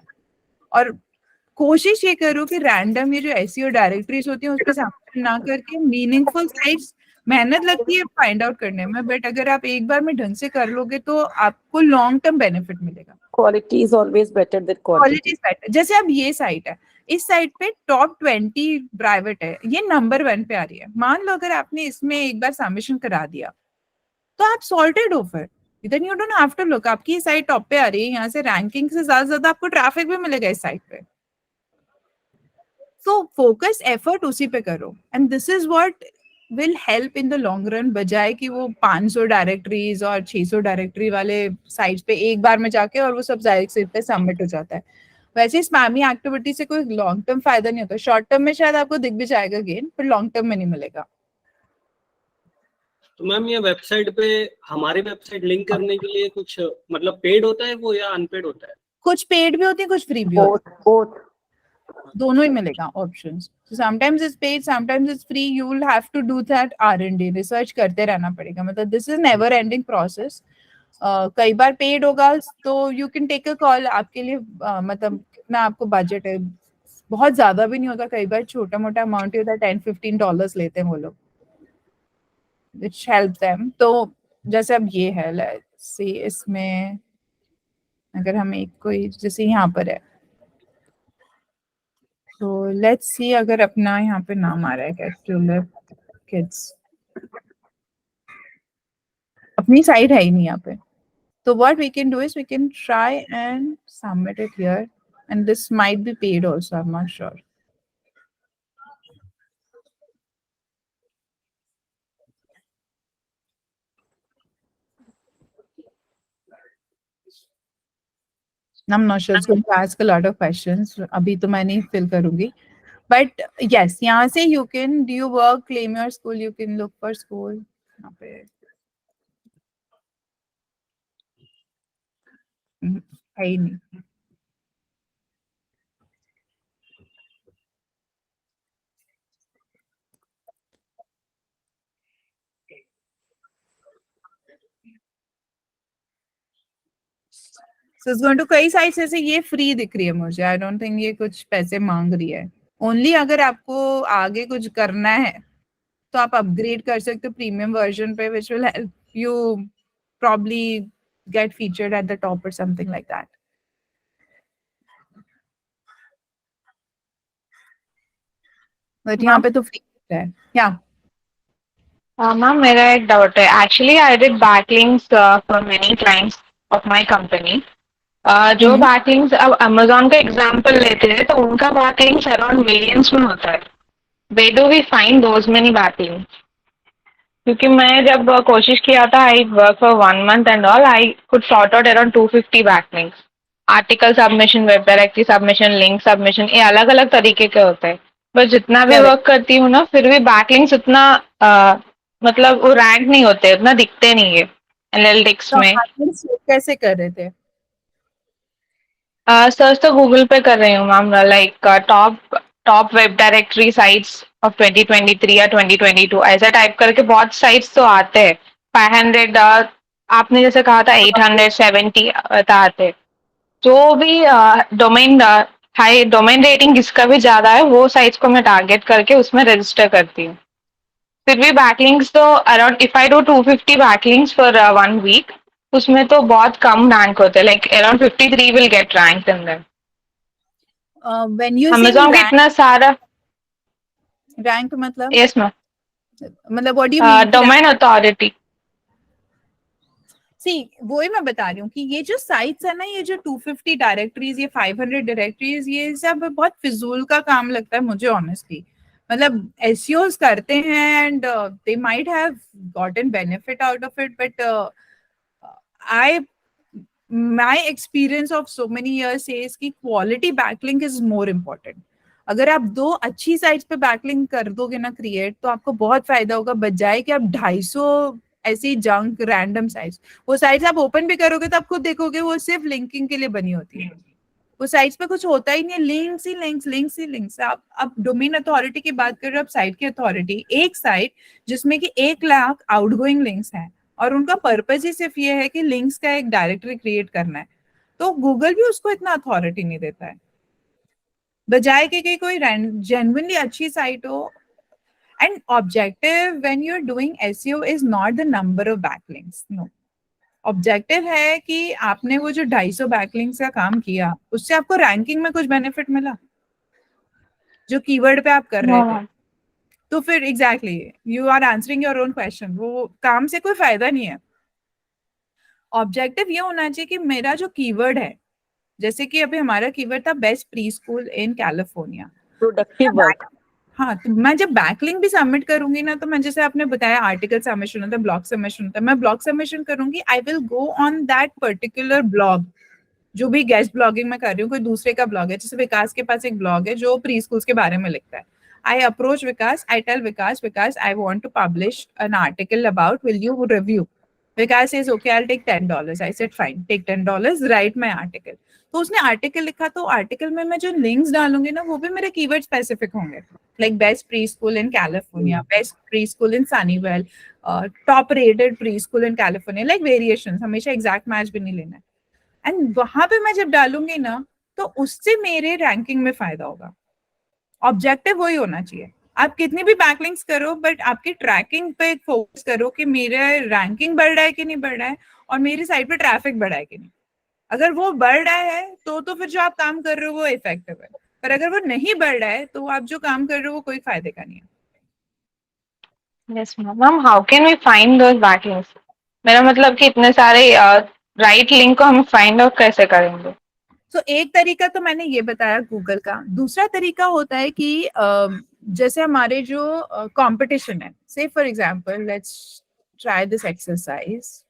और कोशिश ये करो कि रैंडम ये जो एसईओ डायरेक्टरीज होती हैं उस पर सबमिशन ना करके मीनिंगफुल साइट्स, मेहनत लगती है फाइंड आउट करने में, बट अगर आप एक बार में ढंग से कर लोगे तो आपको लॉन्ग टर्म बेनिफिट मिलेगा। Quality is always better than quality quantity. Better. जैसे अब ये साइट है, इस साइट पे टॉप 20 प्राइवेट है, ये नंबर 1 पे आ रही है। मान लो अगर आपने इसमें एक बार सबमिशन करा दिया तो आप सॉल्टेड हो, फिर then you don't have to look, आपकी साइट टॉप पे आ रही है, यहाँ से रैंकिंग से ज्यादा आपको ट्रैफिक भी मिलेगा इस साइट पे। सो फोकस एफर्ट उसी पे करो, and this is what will help in the long run, बजाय कि वो 500 डायरेक्टरीज और 600 डायरेक्टरी वाले साइट्स पे एक बार में जाके और वो सब डायरेक्ट साइट पे सबमिट हो जाता है। वैसे स्पैमी एक्टिविटी से कोई लॉन्ग टर्म फायदा नहीं होता। शॉर्ट टर्म में शायद आपको दिख भी जाएगा गेन, पर लॉन्ग टर्म में नहीं मिलेगा। तो मैम ये वेबसाइट पे हमारी वेबसाइट लिंक करने के लिए कुछ मतलब पेड होता है वो या अनपेड होता है? कुछ पेड भी होती है, कुछ फ्री भी होती बोथ बोथ है, दोनों ही मिलेगा options. Sometimes it's paid, sometimes it's free, you will have to do that R&D, research करते रहना पड़ेगा। मतलब this is never ending process. कई बार पेड होगा तो you can take a call, आपके लिए मतलब कितना आपको बजट है, बहुत ज्यादा भी नहीं होता, कई बार छोटा मोटा अमाउंट ही होता है, $10-15 लेते हैं वो लोग, विच हेल्प देम। तो जैसे अब ये है, लेट्स सी, इसमें अगर हम एक कोई जैसे यहाँ पर है, तो लेट्स सी अगर अपना यहाँ पे नाम आ रहा है क्या, ट्यूलिप किड्स, अपनी साइट है ही नहीं यहाँ पे। So what we can do is we can try and submit it here, and this might be paid also, I'm not sure. I'm not sure, it's going to ask a lot of questions. अभी तो मैं नहीं fill करूँगी, but yes, यहाँ से you can do your work, claim your school, you can look for school यहाँ पे। है ही नहीं। सो इट्स गोइंग टू कई साइट्स ऐसे ये फ्री दिख रही है मुझे, आई डोंट थिंक ये कुछ पैसे मांग रही है। ओनली अगर आपको आगे कुछ करना है तो आप अपग्रेड कर सकते हो प्रीमियम वर्जन पे, which will help you probably get featured at the top or something like that. But यहाँ पे तो free है। Yeah. मैम मेरा एक डाउट है, actually I did backlinks for many clients of my company. जो backlinks, अब अमेजोन का एग्जांपल लेते हैं तो उनका बैकलिंक्स अराउंड मिलियंस में होता है। Where do we find those many backlinks? क्योंकि मैं जब कोशिश किया था, I work for 1 month and all, I could sort out around 250 backlinks. Article submission, web directory submission, link submission, ये अलग अलग तरीके के होते हैं। बस जितना भी वर्क करती हूँ ना, फिर भी बैकलिंक्स उतना मतलब वो रैंक नहीं होते, उतना दिखते नहीं है एनालिटिक्स में। कैसे कर रहे थे? सर्च तो गूगल पे कर रही हूँ ma'am, like top web directory sites of 2023 या 2022 ऐसा टाइप करके बहुत साइट्स तो आते हैं। 500, आपने जैसे कहा था 870 आते। जो भी डोमेन हाई डोमेन रेटिंग जिसका भी ज्यादा है, वो साइट्स को मैं टारगेट करके उसमें रजिस्टर करती हूँ। फिर भी बैकलिंक्स तो around, if I do 250 backlinks for 1 week, उसमें तो बहुत कम रैंक होते हैं, like around 53 will get rank in them. When you say Amazon का इतना सारा rank मतलब? यस मैम, मतलब what do you mean? Domain authority. See वो ही मैं बता रही हूँ कि ये जो साइट्स है ना, ये जो 250 डायरेक्टरीज, ये 500 डायरेक्टरीज, ये सब बहुत फिजूल का काम लगता है मुझे ऑनेस्टली। मतलब एसईओस करते हैं and they might have gotten benefit out of it, but I my experience of so many years says कि quality backlink is more important. अगर आप 2 अच्छी साइट्स पे बैकलिंक कर दोगे ना क्रिएट, तो आपको बहुत फायदा होगा, बजाय कि आप 250 ऐसी जंक रैंडम साइट्स। वो साइट्स आप ओपन भी करोगे तो आप खुद देखोगे वो सिर्फ लिंकिंग के लिए बनी होती है। वो साइट्स पे कुछ होता ही नहीं है, लिंक्स ही लिंक्स, लिंक्स ही लिंक्स। आप डोमेन अथॉरिटी की बात कर रहे हो, आप साइट की अथॉरिटी। एक साइट जिसमें कि 1 लाख आउटगोइंग लिंक्स हैं और उनका पर्पज ही सिर्फ ये है कि लिंक्स का एक डायरेक्टरी क्रिएट करना है, तो गूगल भी उसको इतना अथॉरिटी नहीं देता है, बजाय कि कोई जेन्युइनली अच्छी साइट हो। And objective when you're doing SEO is not the number of backlinks. No. Objective है कि आपने वो जो 250 backlinks का काम किया, उससे आपको रैंकिंग में कुछ बेनिफिट मिला जो कीवर्ड पे आप कर रहे थे। तो फिर exactly you are answering your own question, वो काम से कोई फायदा नहीं है। ऑब्जेक्टिव ये होना चाहिए कि मेरा जो कीवर्ड है, जैसे कि अभी हमारा कीवर्ड था best pre school in California, productive work. हाँ, तो मैं जब बैकलिंक भी सबमिट करूंगी ना, तो मैं जैसे आपने बताया आर्टिकल सबमिशन होता है, ब्लॉग सबमिशन होता है, मैं ब्लॉग सबमिशन करूंगी, I will go on that particular blog, जो भी गेस्ट ब्लॉगिंग मैं कर रही हूँ, कोई दूसरे का ब्लॉग है। जैसे विकास के पास एक ब्लॉग है जो प्री स्कूल्स के बारे में लिखता है। I approach Vikas, I tell Vikas, Vikas I want to publish an article about, will you review? Vikas says okay, I'll take $10. I said fine, take $10, write my article. तो उसने आर्टिकल लिखा, तो आर्टिकल में मैं जो लिंक्स डालूंगी ना, वो भी मेरे कीवर्ड स्पेसिफिक होंगे, like best pre school in California, best pre school in Sunnyvale, top rated pre school in California, like variations, हमेशा एग्जैक्ट मैच भी नहीं लेना है। एंड वहां पे मैं जब डालूंगी ना, तो उससे मेरे रैंकिंग में फायदा होगा। ऑब्जेक्टिव वही होना चाहिए। आप कितनी भी बैकलिंक्स करो, बट आपकी ट्रैकिंग पे फोकस करो कि मेरा रैंकिंग बढ़ रहा है कि नहीं बढ़ रहा है, और मेरी साइट पे ट्रैफिक बढ़ा है कि नहीं। अगर वो बढ़ रहा है तो फिर जो आप काम कर रहे हो वो इफेक्टिव है, पर अगर वो नहीं बढ़ रहा है तो आप जो काम कर रहे हो वो कोई फायदे का नहीं है। Yes ma'am, how can we find those backlinks? मेरा मतलब कि इतने सारे राइट लिंक को हम फाइंड आउट कैसे करेंगे? तो एक तरीका तो मैंने ये बताया गूगल का। दूसरा तरीका होता है कि जैसे हमारे जो कंपटीशन है, से for example let's try this exercise.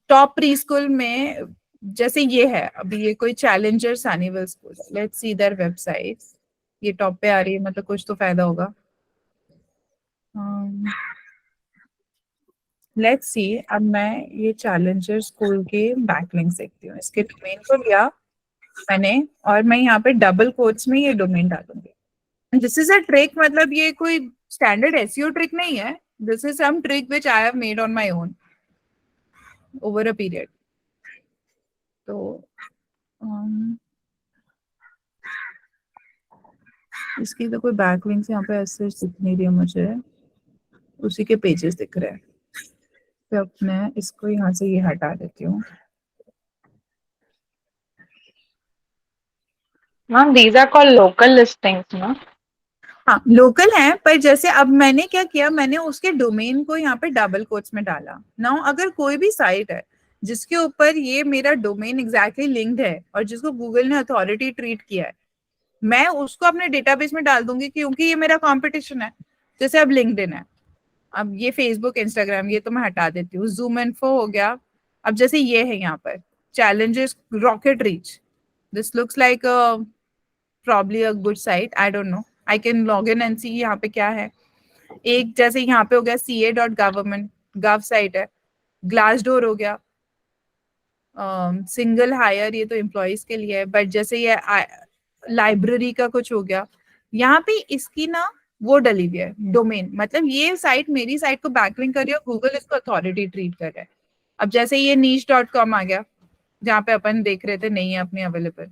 Top pre school में जैसे ये है, अभी ये कोई challenger Sunnyvale school, let's see their website. ये टॉप पे आ रही है, मतलब कुछ तो फायदा होगा। लेट्स सी, अब मैं ये चैलेंजर स्कूल के बैकलिंक्स देखती हूँ। इसके डोमेन को लिया मैंने, और मैं यहाँ पे डबल कोट्स में ये डोमेन डालूंगी। दिस इज अ ट्रिक, मतलब ये कोई स्टैंडर्ड एसईओ ट्रिक नहीं है, this is some trick which I have made on my own over a period. तो इसकी तो कोई बैकलिंक्स यहाँ पे ऐसे दिख नहीं रही है मुझे, उसी के पेजेस दिख रहे हैं। तो अपने इसको यहाँ से ये हटा देती हूँ। Ma'am, these are called local listings, no? हाँ लोकल है, पर जैसे अब मैंने क्या किया, मैंने उसके डोमेन को यहाँ पे डबल कोट्स में डाला। नाउ अगर कोई भी साइट है जिसके ऊपर ये मेरा डोमेन एग्जैक्टली लिंक्ड है और जिसको गूगल ने अथॉरिटी ट्रीट किया है, मैं उसको अपने डेटाबेस में डाल दूंगी, क्योंकि ये मेरा कंपटीशन है। जैसे अब लिंक्डइन है, अब ये फेसबुक, इंस्टाग्राम, ये तो मैं हटा देती हूँ। जूम इन्फो हो गया। अब जैसे ये है यहाँ पर challenges rocket reach, this looks like a probably a good site, I don't know, I can log in and see यहाँ पे क्या है। एक जैसे यहाँ पे हो गया ca.government gov साइट है। ग्लासडोर हो गया, सिंगल हायर, ये तो एम्प्लॉयज के लिए है। बट जैसे ये लाइब्रेरी का कुछ हो गया, यहाँ पे इसकी ना वो डली हुई है डोमेन, मतलब ये साइट मेरी साइट को बैकलिंक कर रही है, गूगल इसको अथॉरिटी ट्रीट कर रहा है। अब जैसे ये niche.com आ गया, जहाँ पे अपन देख रहे थे नहीं है अपनी अवेलेबल।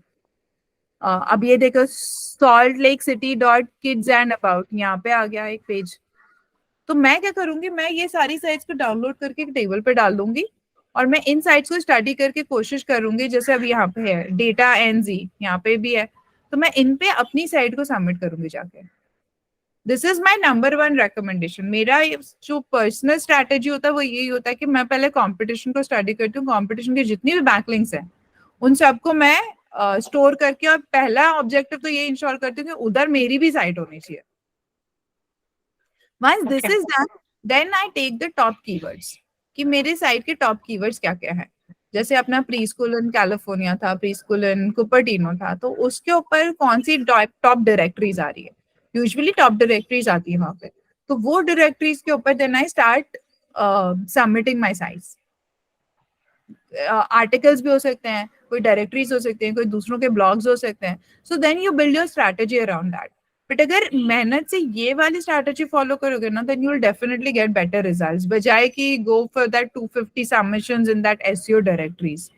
अब ये देखो salt lake city dot kids and about, यहाँ पे आ गया एक पेज। तो मैं क्या करूंगी, मैं ये सारी साइट्स को डाउनलोड करके एक टेबल पे डाल दूंगी और मैं इन साइट्स को स्टडी करके कोशिश करूंगी। जैसे अब यहाँ पे है डेटा एनजी, यहाँ पे भी है, तो मैं इन पे अपनी साइट को सबमिट करूंगी जाके। This is my number 1 recommendation. मेरा जो पर्सनल स्ट्रैटेजी होता है वो यही होता है कि मैं पहले कंपटीशन को स्टडी करती हूँ, कंपटीशन के जितनी भी बैकलिंक्स हैं उन सबको मैं स्टोर करके, और पहला ऑब्जेक्टिव तो ये इंश्योर करती हूँ कि उधर मेरी भी साइट होनी चाहिए। Once this is done, then I take the top keywords कि मेरे साइट के टॉप कीवर्ड्स क्या क्या है। जैसे अपना प्री स्कूल इन कैलिफोर्निया था, प्री स्कूल इन कुपर्टिनो था, तो उसके ऊपर कौन सी टॉप डायरेक्टरीज आ रही है। यूजुअली टॉप डायरेक्टरीज आती है वहां पे, तो वो डायरेक्टरीज के ऊपर then I start submitting my sites. Articles भी हो सकते हैं, कोई डायरेक्टरीज हो सकते हैं, कोई दूसरों के ब्लॉग्स हो सकते हैं। So then you build your strategy around that. But अगर मेहनत से ये वाली स्ट्रैटेजी फॉलो करोगे ना, then you will definitely get better results, बजाय कि go for that 250 submissions in that SEO directories.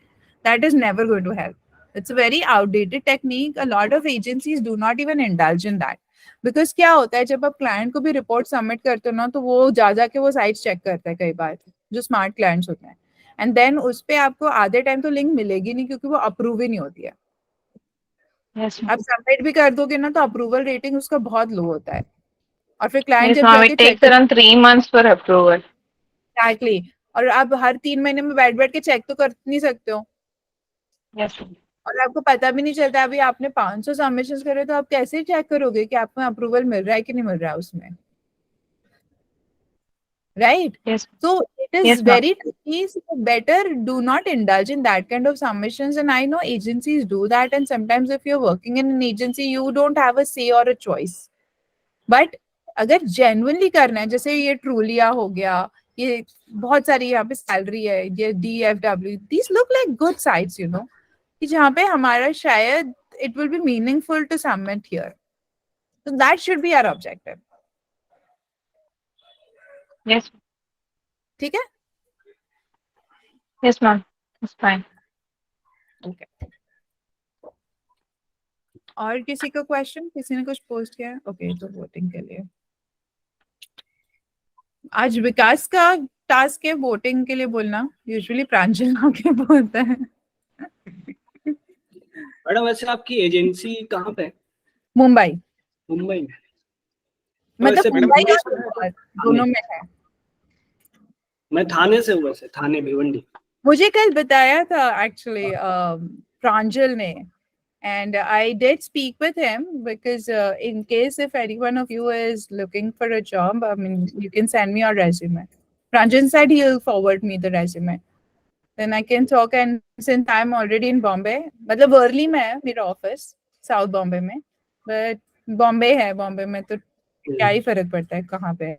That is never going to help. It's a very outdated technique. A lot of agencies do not even indulge in that. Because क्या होता है, जब आप client को भी report submit करते हो ना, तो वो जा के वो साइट चेक करता है कई बार, जो स्मार्ट क्लाइंट्स होते हैं, एंड देन उस पे आपको आधे टाइम तो लिंक मिलेगी नहीं, क्योंकि वो अप्रूव ही नहीं होती है। Yes, आप सबमिट भी कर दोगे ना, तो अप्रूवल रेटिंग उसका बहुत लो होता है, और फिर क्लाइंट yes, जब ma'am. जाके It takes check around 3 months for approval. Exactly, और आप हर 3 महीने में बैठ के चेक तो कर नहीं सकते हो, Yes, ma'am. और आपको पता भी नहीं चलता। अभी आपने 500 सबमिशंस करे, तो आप कैसे चेक करोगे कि आपको अप्रूवल मिल रहा है कि नहीं मिल रहा है उसमें, right? Yes, So it is yes, ma'am. very tricky. So better do not indulge in that kind of submissions. And I know agencies do that. And sometimes if you're working in an agency, you don't have a say or a choice. But अगर genuinely करना है, जैसे ये ट्रूलिया हो गया, ये बहुत सारी यहाँ पे सैलरी है, ये DFW, these look like good sites, you know, कि जहाँ पे हमारा शायद it will be meaningful to submit here. So that should be our objective. Yes, ठीक है? yes, ma'am. It's fine. Okay. और किसी को क्वेश्चन, किसी ने कुछ पोस्ट किया है? ओके, तो वोटिंग के लिए आज विकास का टास्क है वोटिंग के लिए बोलना। यूजुअली प्रांजल आके बोलता है। मैडम वैसे आपकी एजेंसी कहाँ पे है? मुंबई। मुंबई में? मतलब वैसे मुंबई और भिवंडी इंदौर, दोनों में है। मैं थाने से हूँ, वैसे थाने भिवंडी। मुझे कल बताया था एक्चुअली प्रांजल ने, and I did speak with him because in case if any one of you is looking for a job, I mean, you can send me your resume. Pranjal said he'll forward me the resume. Then I can talk, and since I'm already in Bombay, मतलब वर्ली में है मेरा office, south Bombay में, but Bombay है, बॉम्बे में तो क्या ही फर्क पड़ता है कहाँ पे है।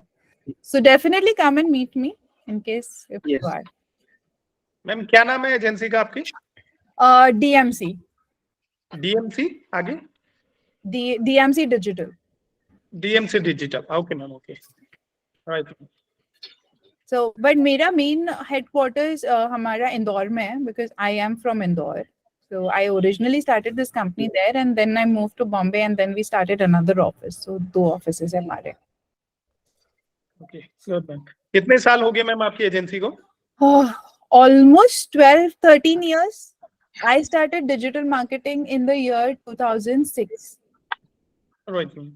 So definitely come and meet me in case if you are. Ma'am क्या नाम है एजेंसी का आपकी? DMC. DMC आगे? DMC Digital. DMC Digital. Okay ma'am, okay, right. So, but मेरा main headquarters हमारा इंदौर में है because I am from Indore. So I originally started this company there and then I moved to Bombay and then we started another office. So 2 offices है हमारे. Okay good ma'am. कितने साल हो गए ma'am आपकी एजेंसी को? Almost 12-13 years. I started digital marketing in the year 2006. Right ma'am.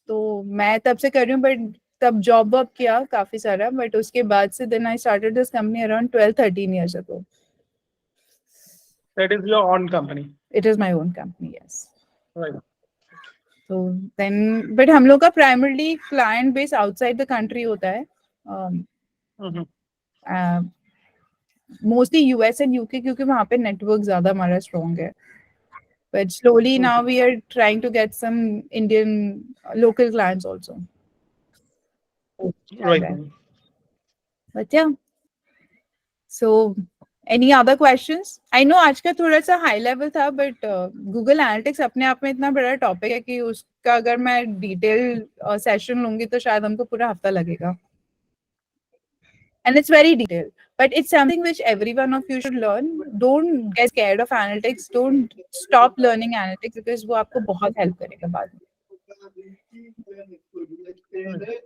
तो मैं तब से कर रही हूँ बट तब जॉब वॉब किया काफी सारा बट उसके बाद से then I started this company around 12-13 years ago. That is your own company. It is my own company, yes. Right. So then, but हम लोग का primarily client base outside the country होता है. Mostly US and UK क्योंकि वहाँ पे network ज़्यादा हमारा strong है. But slowly now we are trying to get some Indian local clients also. Right. ma'am. But yeah. So any other questions? I know आज का थोड़ा सा high level था but Google Analytics अपने आप में इतना बड़ा topic है कि उसका अगर मैं detail session लूँगी तो शायद हमको पूरा हफ्ता लगेगा. And it's very detailed, but it's something which every one of you should learn. Don't get scared of analytics. Don't stop learning analytics because वो आपको बहुत help करेगा बाद में.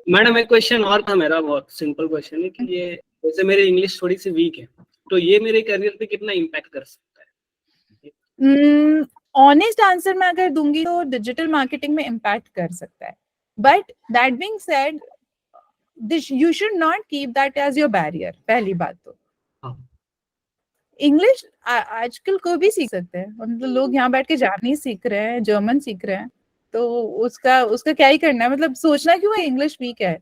मैडम एक क्वेश्चन और था मेरा, बहुत सिंपल क्वेश्चन है कि ये जैसे मेरी इंग्लिश थोड़ी सी वीक है तो ये मेरे करियर पे कितना इम्पैक्ट कर सकता है? ऑनेस्ट आंसर मैं अगर दूंगी तो डिजिटल मार्केटिंग में इम्पैक्ट कर सकता है but that being said you should not keep that as your barrier. पहली बात तो इंग्लिश आजकल कोई भी सीख सकते हैं. मतलब लोग यहाँ बैठ के जापानीज सीख रहे हैं, जर्मन सीख रहे हैं तो उसका क्या ही करना है. मतलब सोचना क्यों है इंग्लिश वीक है.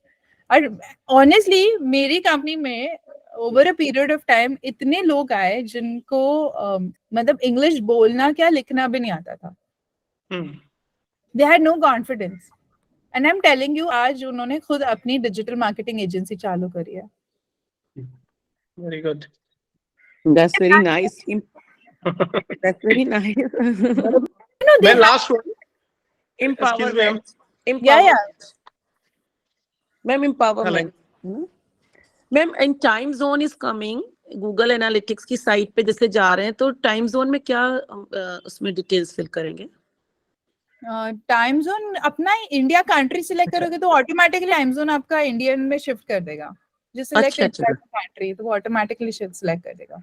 और ऑनेस्टली मेरी कंपनी में over a period of time इतने लोग आए जिनको मतलब इंग्लिश बोलना क्या लिखना भी नहीं आता था. They had no confidence and I am telling you आज उन्होंने खुद अपनी डिजिटल मार्केटिंग एजेंसी चालू करी है. Very good. That's very nice. That's very nice. मैं last one. Empowerment. Yeah. Ma'am, empowerment. Ma'am, and time zone is coming. Google Analytics की site पे जैसे जा रहे हैं तो टाइम जोन में क्या उसमें डिटेल्स फिल करेंगे? टाइम जोन अपना इंडिया कंट्री सिलेक्ट करोगे तो ऑटोमेटिकली टाइम जोन आपका इंडियन में शिफ्ट कर देगा. जो सिलेक्ट कंट्री तो वो ऑटोमेटिकली सिलेक्ट कर देगा.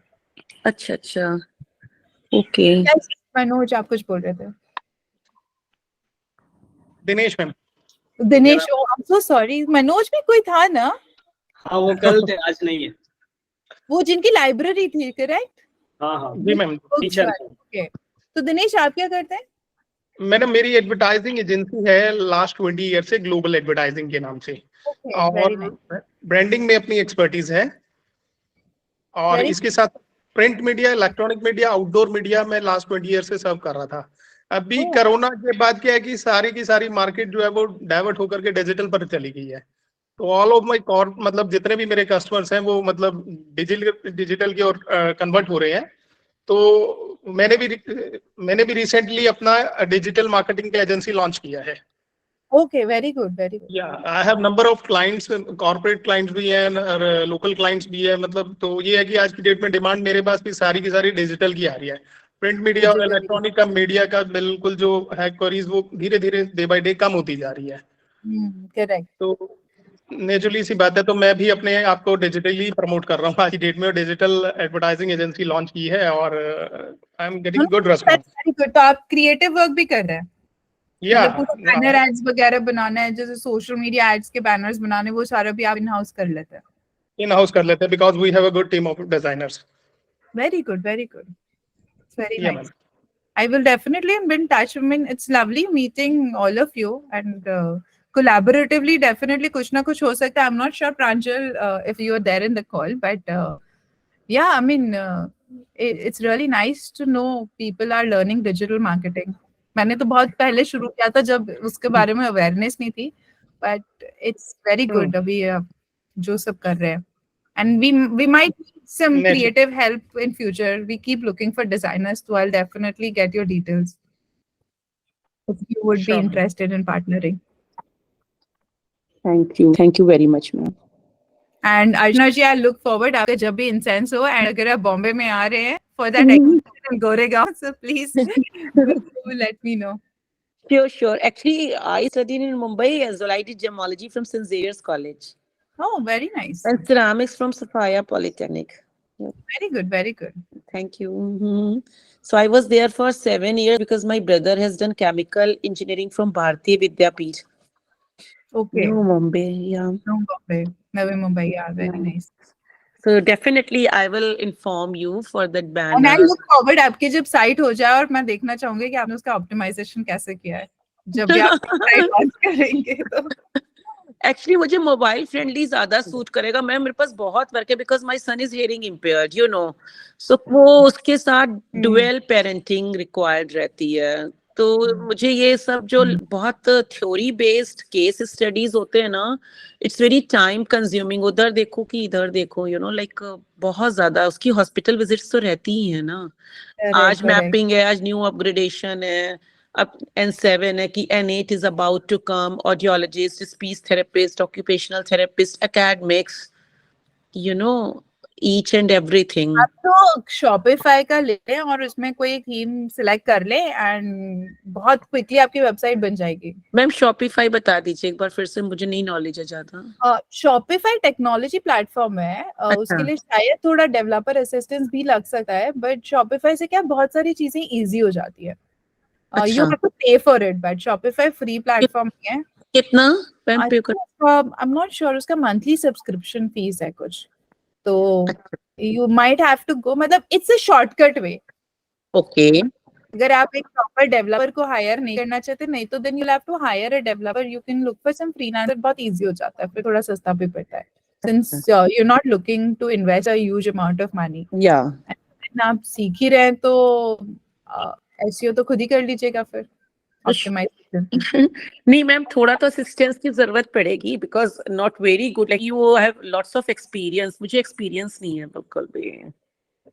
अच्छा ओके. मनोज आप कुछ बोल रहे थे? Dinesh ma'am. Dinesh, I am so sorry. Manoj में कोई था ना? हाँ वो कल थे, आज नहीं है. वो जिनकी लाइब्रेरी थी करेक्ट? हाँ जी मैम. टीचर. ओके तो दिनेश आप क्या करते हैं? मैडम मेरी एडवर्टाइजिंग एजेंसी है लास्ट 20 ईयर से, ग्लोबल एडवर्टाइजिंग के नाम से. और ब्रांडिंग में अपनी एक्सपर्टीज है और इसके साथ print media, electronic media, outdoor media में लास्ट 20 ईयर से सर्व कर रहा था. अभी कोरोना के बाद क्या है कि सारी की सारी मार्केट जो है वो डाइवर्ट होकर के डिजिटल पर चली गई है. तो ऑल ऑफ माई कॉर मतलब जितने भी मेरे कस्टमर्स हैं वो मतलब डिजिटल की ओर कन्वर्ट हो रहे हैं. तो मैंने भी रिसेंटली अपना डिजिटल मार्केटिंग का एजेंसी लॉन्च किया है. Okay very good very good. Yeah I have number of clients, corporate clients भी हैं और लोकल क्लाइंट्स भी है. मतलब तो ये है कि आज की डेट में डिमांड मेरे पास भी सारी की सारी डिजिटल की आ रही है. प्रिंट मीडिया और इलेक्ट्रॉनिक का मीडिया का बिल्कुल जो है क्वेरीज वो धीरे धीरे डे बाय डे कम होती जा रही है. करेक्ट. तो नेचुरली सी बात है तो मैं भी अपने आप को डिजिटली प्रमोट कर रहा हूँ आज की डेट में. डिजिटल एडवर्टाइजिंग एजेंसी लॉन्च की है और I am getting good response. Very good. तो आप क्रिएटिव वर्क भी कर रहे हैं? या बैनर एड्स वगैरह बनाना है, जैसे सोशल मीडिया एड्स के बैनर्स बनाने, वो सारा भी आप इन हाउस कर लेते हैं? इन हाउस कर लेते हैं because we have a good team of designers. Very good very good. It's very nice. I will definitely be in touch. I mean, it's lovely meeting all of you and collaboratively definitely कुछ ना कुछ हो सकता है. I'm not sure Pranjal if you are there in the call, but yeah, I mean it's really nice to know people are learning digital marketing. मैंने तो बहुत पहले शुरू किया था जब उसके बारे में अवेयरनेस नहीं थी, but it's very good अभी जो सब कर रहे हैं. And we might need some creative help in future. We keep looking for designers, so I'll definitely get your details if you would be interested in partnering. Thank you very much, ma'am. And Archana ji, I look forward आपका जब भी incense हो, and अगर आप बॉम्बे में आ रहे हैं for that experience in Goregaon, so please let me know. Sure, sure. Actually, I studied in Mumbai as well. I did gemology from St. Xavier's College Oh, very nice. and ceramics from Sophia Polytechnic. Very good, very good. Thank you. So I was there for 7 years because my brother has done chemical engineering from Bharati Vidyapeeth. Okay. New Mumbai, yeah. No, Bombay. Navi Mumbai, yeah, very Yeah. nice. So definitely I will inform you for that banner. And I look forward आपकी जब site हो जाए, और मैं देखना चाहूंगी कि आपने उसका ऑप्टिमाइजेशन कैसे किया है जब भी आप साइट लॉन्च करेंगे तो. एक्चुअली मुझे मोबाइल फ्रेंडली ज्यादा सूट करेगा मैम. मेरे पास बहुत वर्क है because my son is hearing impaired, you know. So वो उसके साथ डुअल पेरेंटिंग रिक्वायर्ड रहती है. तो मुझे ये सब जो बहुत थ्योरी बेस्ड केस स्टडीज होते हैं ना, इट्स वेरी टाइम कंज्यूमिंग. उधर देखो कि इधर देखो, यू नो, लाइक बहुत ज्यादा उसकी हॉस्पिटल विजिट्स तो रहती ही है ना. आज मैपिंग है, आज न्यू अपग्रेडेशन है, अब N7 है कि N8 is about to come, audiologist, speech therapist, occupational therapist, academics, you know, each and everything. आप तो Shopify का ले लें और उसमें कोई एक थीम सिलेक्ट कर ले, एंड बहुत क्विकली आपकी वेबसाइट बन जाएगी. मैम Shopify बता दीजिए एक बार फिर से, मुझे नहीं नॉलेज है ज्यादा. Shopify टेक्नोलॉजी प्लेटफॉर्म है. उसके लिए शायद थोड़ा डेवलपर असिस्टेंस भी लग सकता है, बट Shopify से क्या बहुत सारी चीजें इजी हो जाती है. You have to pay for it, but Shopify free platform है. कितना मैम पे कर? I'm not sure, उसका monthly subscription fees है कुछ. तो you might have to go, मतलब it's a shortcut way. Okay. अगर आप एक प्रॉपर डेवलपर को हायर नहीं करना चाहते, नहीं तो then you'll have to hire a developer. You can look for some freelancer, बहुत इजी हो जाता है, फिर थोड़ा सस्ता भी पड़ता है. Since you're not looking to invest a huge amount of money. Yeah. आप सीख ही रहे हैं तो SEO तो खुद ही कर लीजिएगा फिर. Optimization. नहीं मैम, थोड़ा तो असिस्टेंस की जरूरत पड़ेगी because not very good. Like you have lots of experience, मुझे एक्सपीरियंस नहीं है बिल्कुल भी.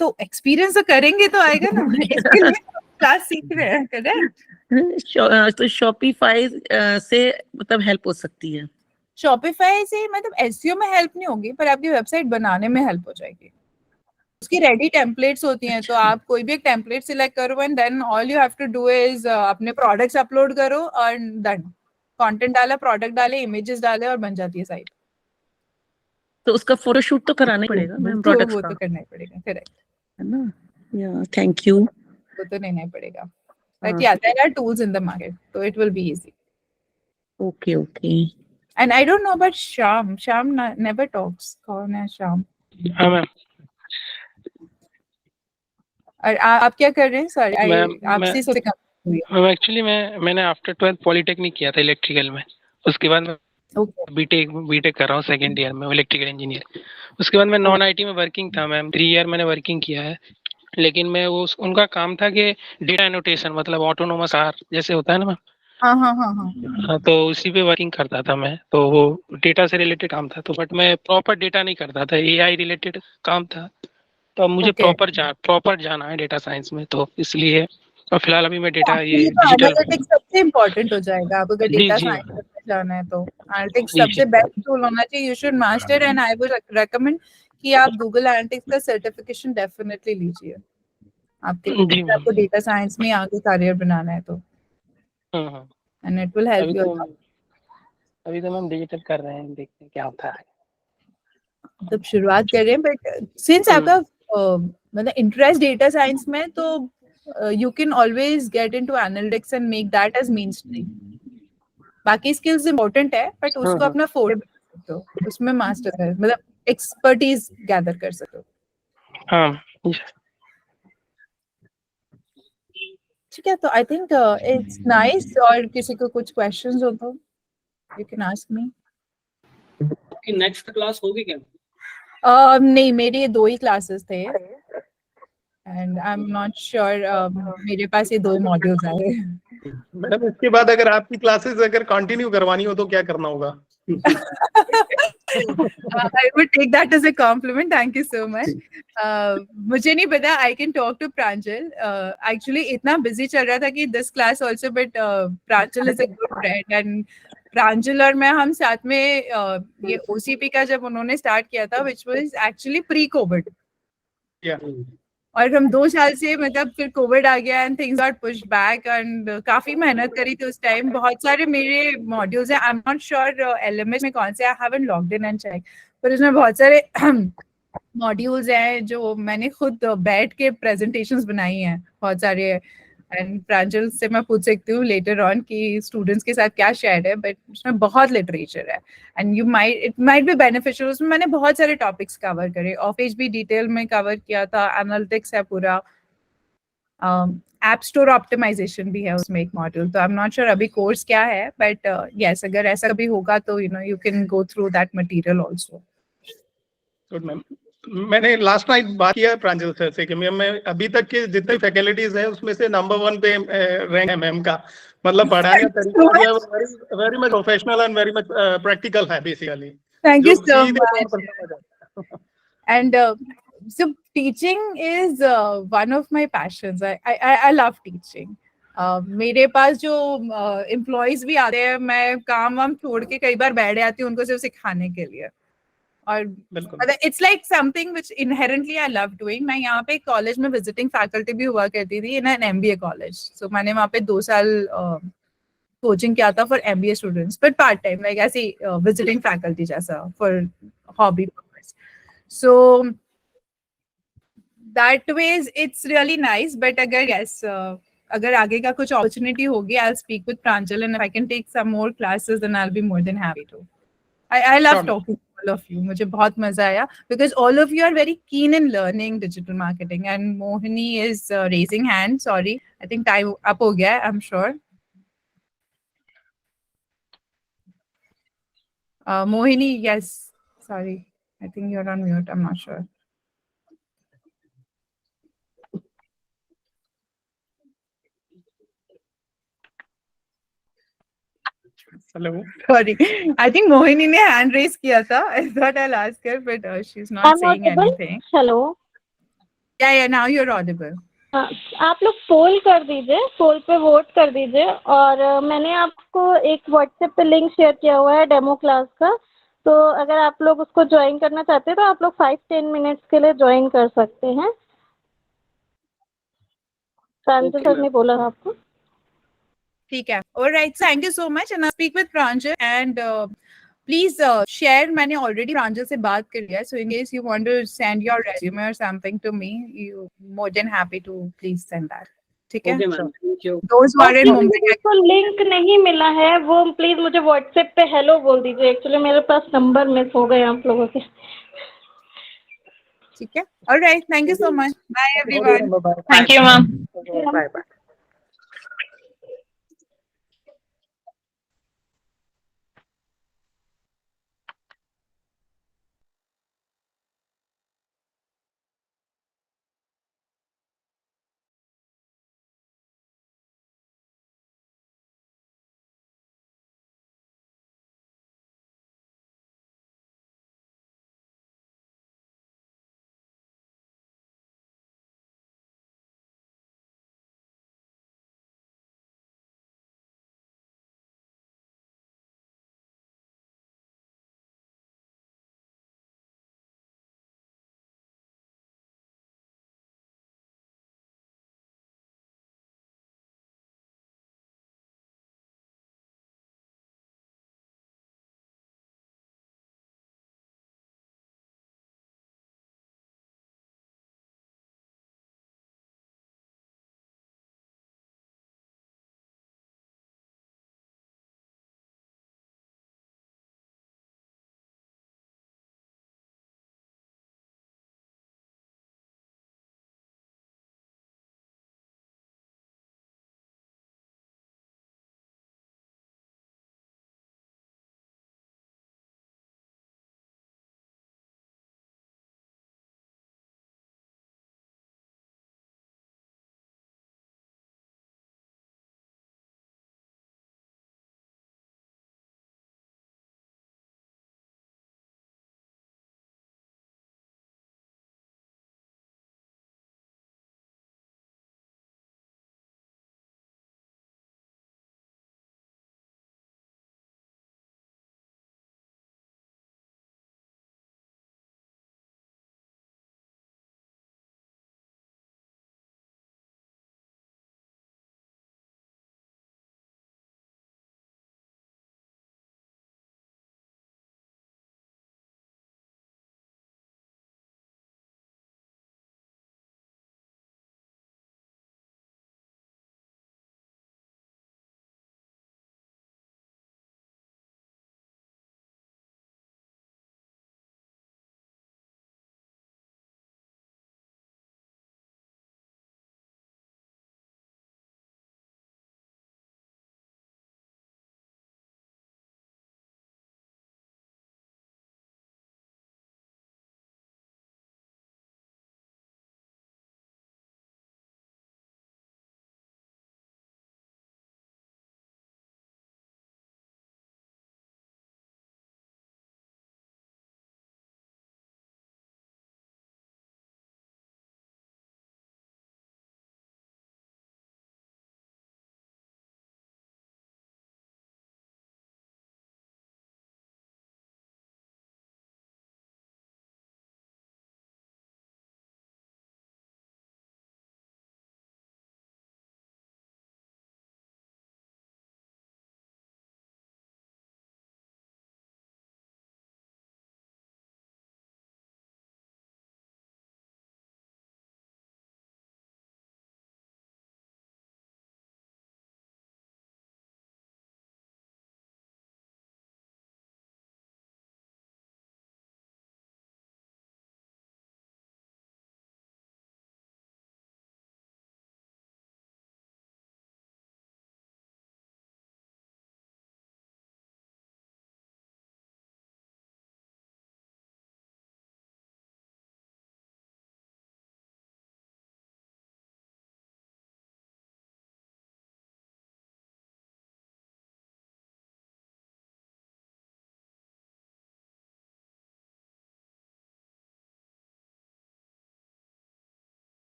तो एक्सपीरियंस तो करेंगे तो आएगा ना. इसके लिए क्लास सीख रहे हैं, करेक्ट. तो शॉपिफाई से मतलब हेल्प हो सकती है. शॉपिफाई से मतलब एसईओ में हेल्प नहीं होगी, पर आपकी वेबसाइट बनाने में हेल्प हो जाएगी. उसकी रेडी टेम्पलेट्स होती हैं, तो आप कोई भी एक टेम्पलेट सिलेक्ट करो and then all you have to do is अपने प्रोडक्ट्स अपलोड करो और डन. कंटेंट डाला, प्रोडक्ट डाले, इमेजेस डाले और बन जाती है साइट. तो उसका फोटोशूट तो कराना ही पड़ेगा मैम. प्रोडक्ट्स वो तो करना ही पड़ेगा, करेक्ट है ना. या थैंक यू. वो तो लेना ही पड़ेगा. But yeah there are tools in the market, तो it will be easy. Okay okay. And I don't know about Shyam. Shyam never talks. कौन है श्याम? हाँ मैम. और आप क्या कर रहे हैं? सॉरी, आपसे से मैम एक्चुअली मैंने आफ्टर 12th पॉलिटेक्निक किया था इलेक्ट्रिकल में. उसके बाद मैं बीटेक कर रहा हूँ सेकंड ईयर में, इलेक्ट्रिकल इंजीनियर. उसके बाद मैं नॉन आईटी में वर्किंग था मैम. 3 ईयर मैंने वर्किंग किया है. लेकिन मैं वो उनका काम था कि डेटा एनोटेशन, मतलब ऑटोनोमस कार जैसे होता है ना मैम. हाँ, तो उसी पे वर्किंग करता था मैं. तो वो डेटा से रिलेटेड काम था. तो बट मैं प्रॉपर डेटा नहीं करता था, एआई रिलेटेड काम था. तो अब मुझे प्रॉपर जाना है डेटा साइंस में, तो इसलिए. और फिलहाल अभी मैं डेटा ये डिजिटल एनालिटिक्स सबसे इम्पोर्टेंट हो जाएगा. आपको अगर डेटा साइंस में जाना है तो एनालिटिक्स सबसे बेस्ट टूल होना चाहिए. You should master, and I would recommend कि आप गूगल एनालिटिक्स का सर्टिफिकेशन डेफिनेटली लीजिए आपको डेटा साइंस में आगे करियर बनाना है तो. And it will help you. अभी तो हम डिजिटल कर रहे हैं, देखते हैं क्या होता है. तब शुरुआत कर रहे हैं, बट सिंस आपका मतलब इंटरेस्ट डेटा साइंस में, तो you can always get into analytics and make that as mainstream. बाकी स्किल्स इम्पोर्टेंट है, बट उसको अपना फोर्ड बना सकते हो, उसमें मास्टर है, मतलब एक्सपर्टीज गैदर कर सकते हो. हाँ ठीक है. तो आई थिंक इट्स नाइस. और किसी को कुछ क्वेश्चंस हो तो यू कैन आस्क मी. कि नेक्स्ट क्लास होगी क्या? नहीं, मेरी 2 ही क्लासेस थे and I am not sure. मेरे पास ये 2 मॉड्यूल्स आए. मैडम इसके बाद अगर आपकी क्लासेस अगर कंटिन्यू करवानी हो तो क्या करना होगा? I would take that as a compliment. Thank you so much. मुझे नहीं पता. I can talk to Pranjal. Actually इतना busy चल रहा था कि this class also, but Pranjal is a good friend and प्रांजल और मैं हम साथ में ये OCP का जब उन्होंने स्टार्ट किया था which was actually pre-COVID Yeah. और हम 2 साल से मतलब फिर कोविड आ गया and things got pushed back and काफी मेहनत करी थी उस टाइम। बहुत सारे मेरे मॉड्यूल्स हैं, I am not sure LMS में कौन से, I haven't logged in and check, पर उसमें बहुत सारे मॉड्यूल्स हैं जो मैंने खुद बैठ के प्रेजेंटेशंस बनाई हैं बहुत सारे। एंड प्रांजल से मैं पूछ सकती हूँ लेटर ऑन कि स्टूडेंट्स के साथ क्या शेयर है, बट उसमें बहुत लिटरेचर है and it might be beneficial. उसमें मैंने बहुत सारे टॉपिक्स कवर करे, ऑफ पेज भी डिटेल में कवर किया था, एनालिटिक्स है पूरा, ऐप स्टोर ऑप्टिमाइजेशन भी है उसमें एक मॉड्यूल। तो आई एम नॉट श्योर अभी कोर्स क्या है, बट यस अगर ऐसा कभी होगा तो you can go through that material also. Good ma'am. मैंने लास्ट नाइट बात किया प्रांजल सर से कि मैं अभी तक के जितने फैकल्टीज हैं उसमें से नंबर 1 पे रैंक है मैम का। मतलब पढ़ाने का तरीका जो है वो very much professional and very much practical है basically. Thank you so much. And so teaching is one of my passions. I love teaching. मेरे पास जो एम्प्लॉइज भी आते हैं, मैं काम वाम छोड़ के कई बार बैठ जाती हूँ उनको सिर्फ सिखाने के लिए। और it's like something which inherently I love doing. मैं यहाँ पे कॉलेज में विजिटिंग फैकल्टी भी हुआ करती थी in an MBA college. So मैंने वहाँ पे 2 साल कोचिंग किया था for MBA students, but part time like ऐसी विजिटिंग फैकल्टी जैसा for hobby purpose. So that ways it's really nice. But अगर यस अगर आगे का कुछ अपॉर्चुनिटी होगी, I will speak with Pranjal and I can take some more classes and I will be more than happy to. I love talking to all of you. मुझे बहुत मजा आया because all of you are very keen in learning digital marketing and Mohini is raising hand. Sorry, I think time up हो गया है, I'm sure. Mohini, yes. Sorry, I think you're on mute. I'm not sure. Hello. Sorry, I think Mohini ने hand raise किया था. I thought I'll ask her, but she's not I'm saying audible? anything. Hello. Yeah, now you're audible. आप लोग पोल कर दीजिए, पोल पे vote कर दीजिए। और मैंने आपको एक व्हाट्सएप पे लिंक शेयर किया हुआ है डेमो क्लास का, तो अगर आप लोग उसको ज्वाइन करना चाहते हैं तो आप लोग 5-10 मिनट्स के लिए ज्वाइन कर सकते हैं। प्रांजल सर ने बोला आपको। ठीक है, alright, thank you so much and I'll speak with Pranjal and please share. मैंने already Pranjal से बात कर लिया, so in case you want to send your resume or something to me, you more than happy to please send that. ठीक है? Okay ma'am, thank you. Those who are in Mumbai. जिसको link नहीं मिला है वो please मुझे WhatsApp पे hello बोल दीजिए। एक्चुअली मेरे पास नंबर मिस हो गए आप लोगों के। ठीक है, alright, thank you so much. Bye everyone. Thank you, ma'am. Bye bye.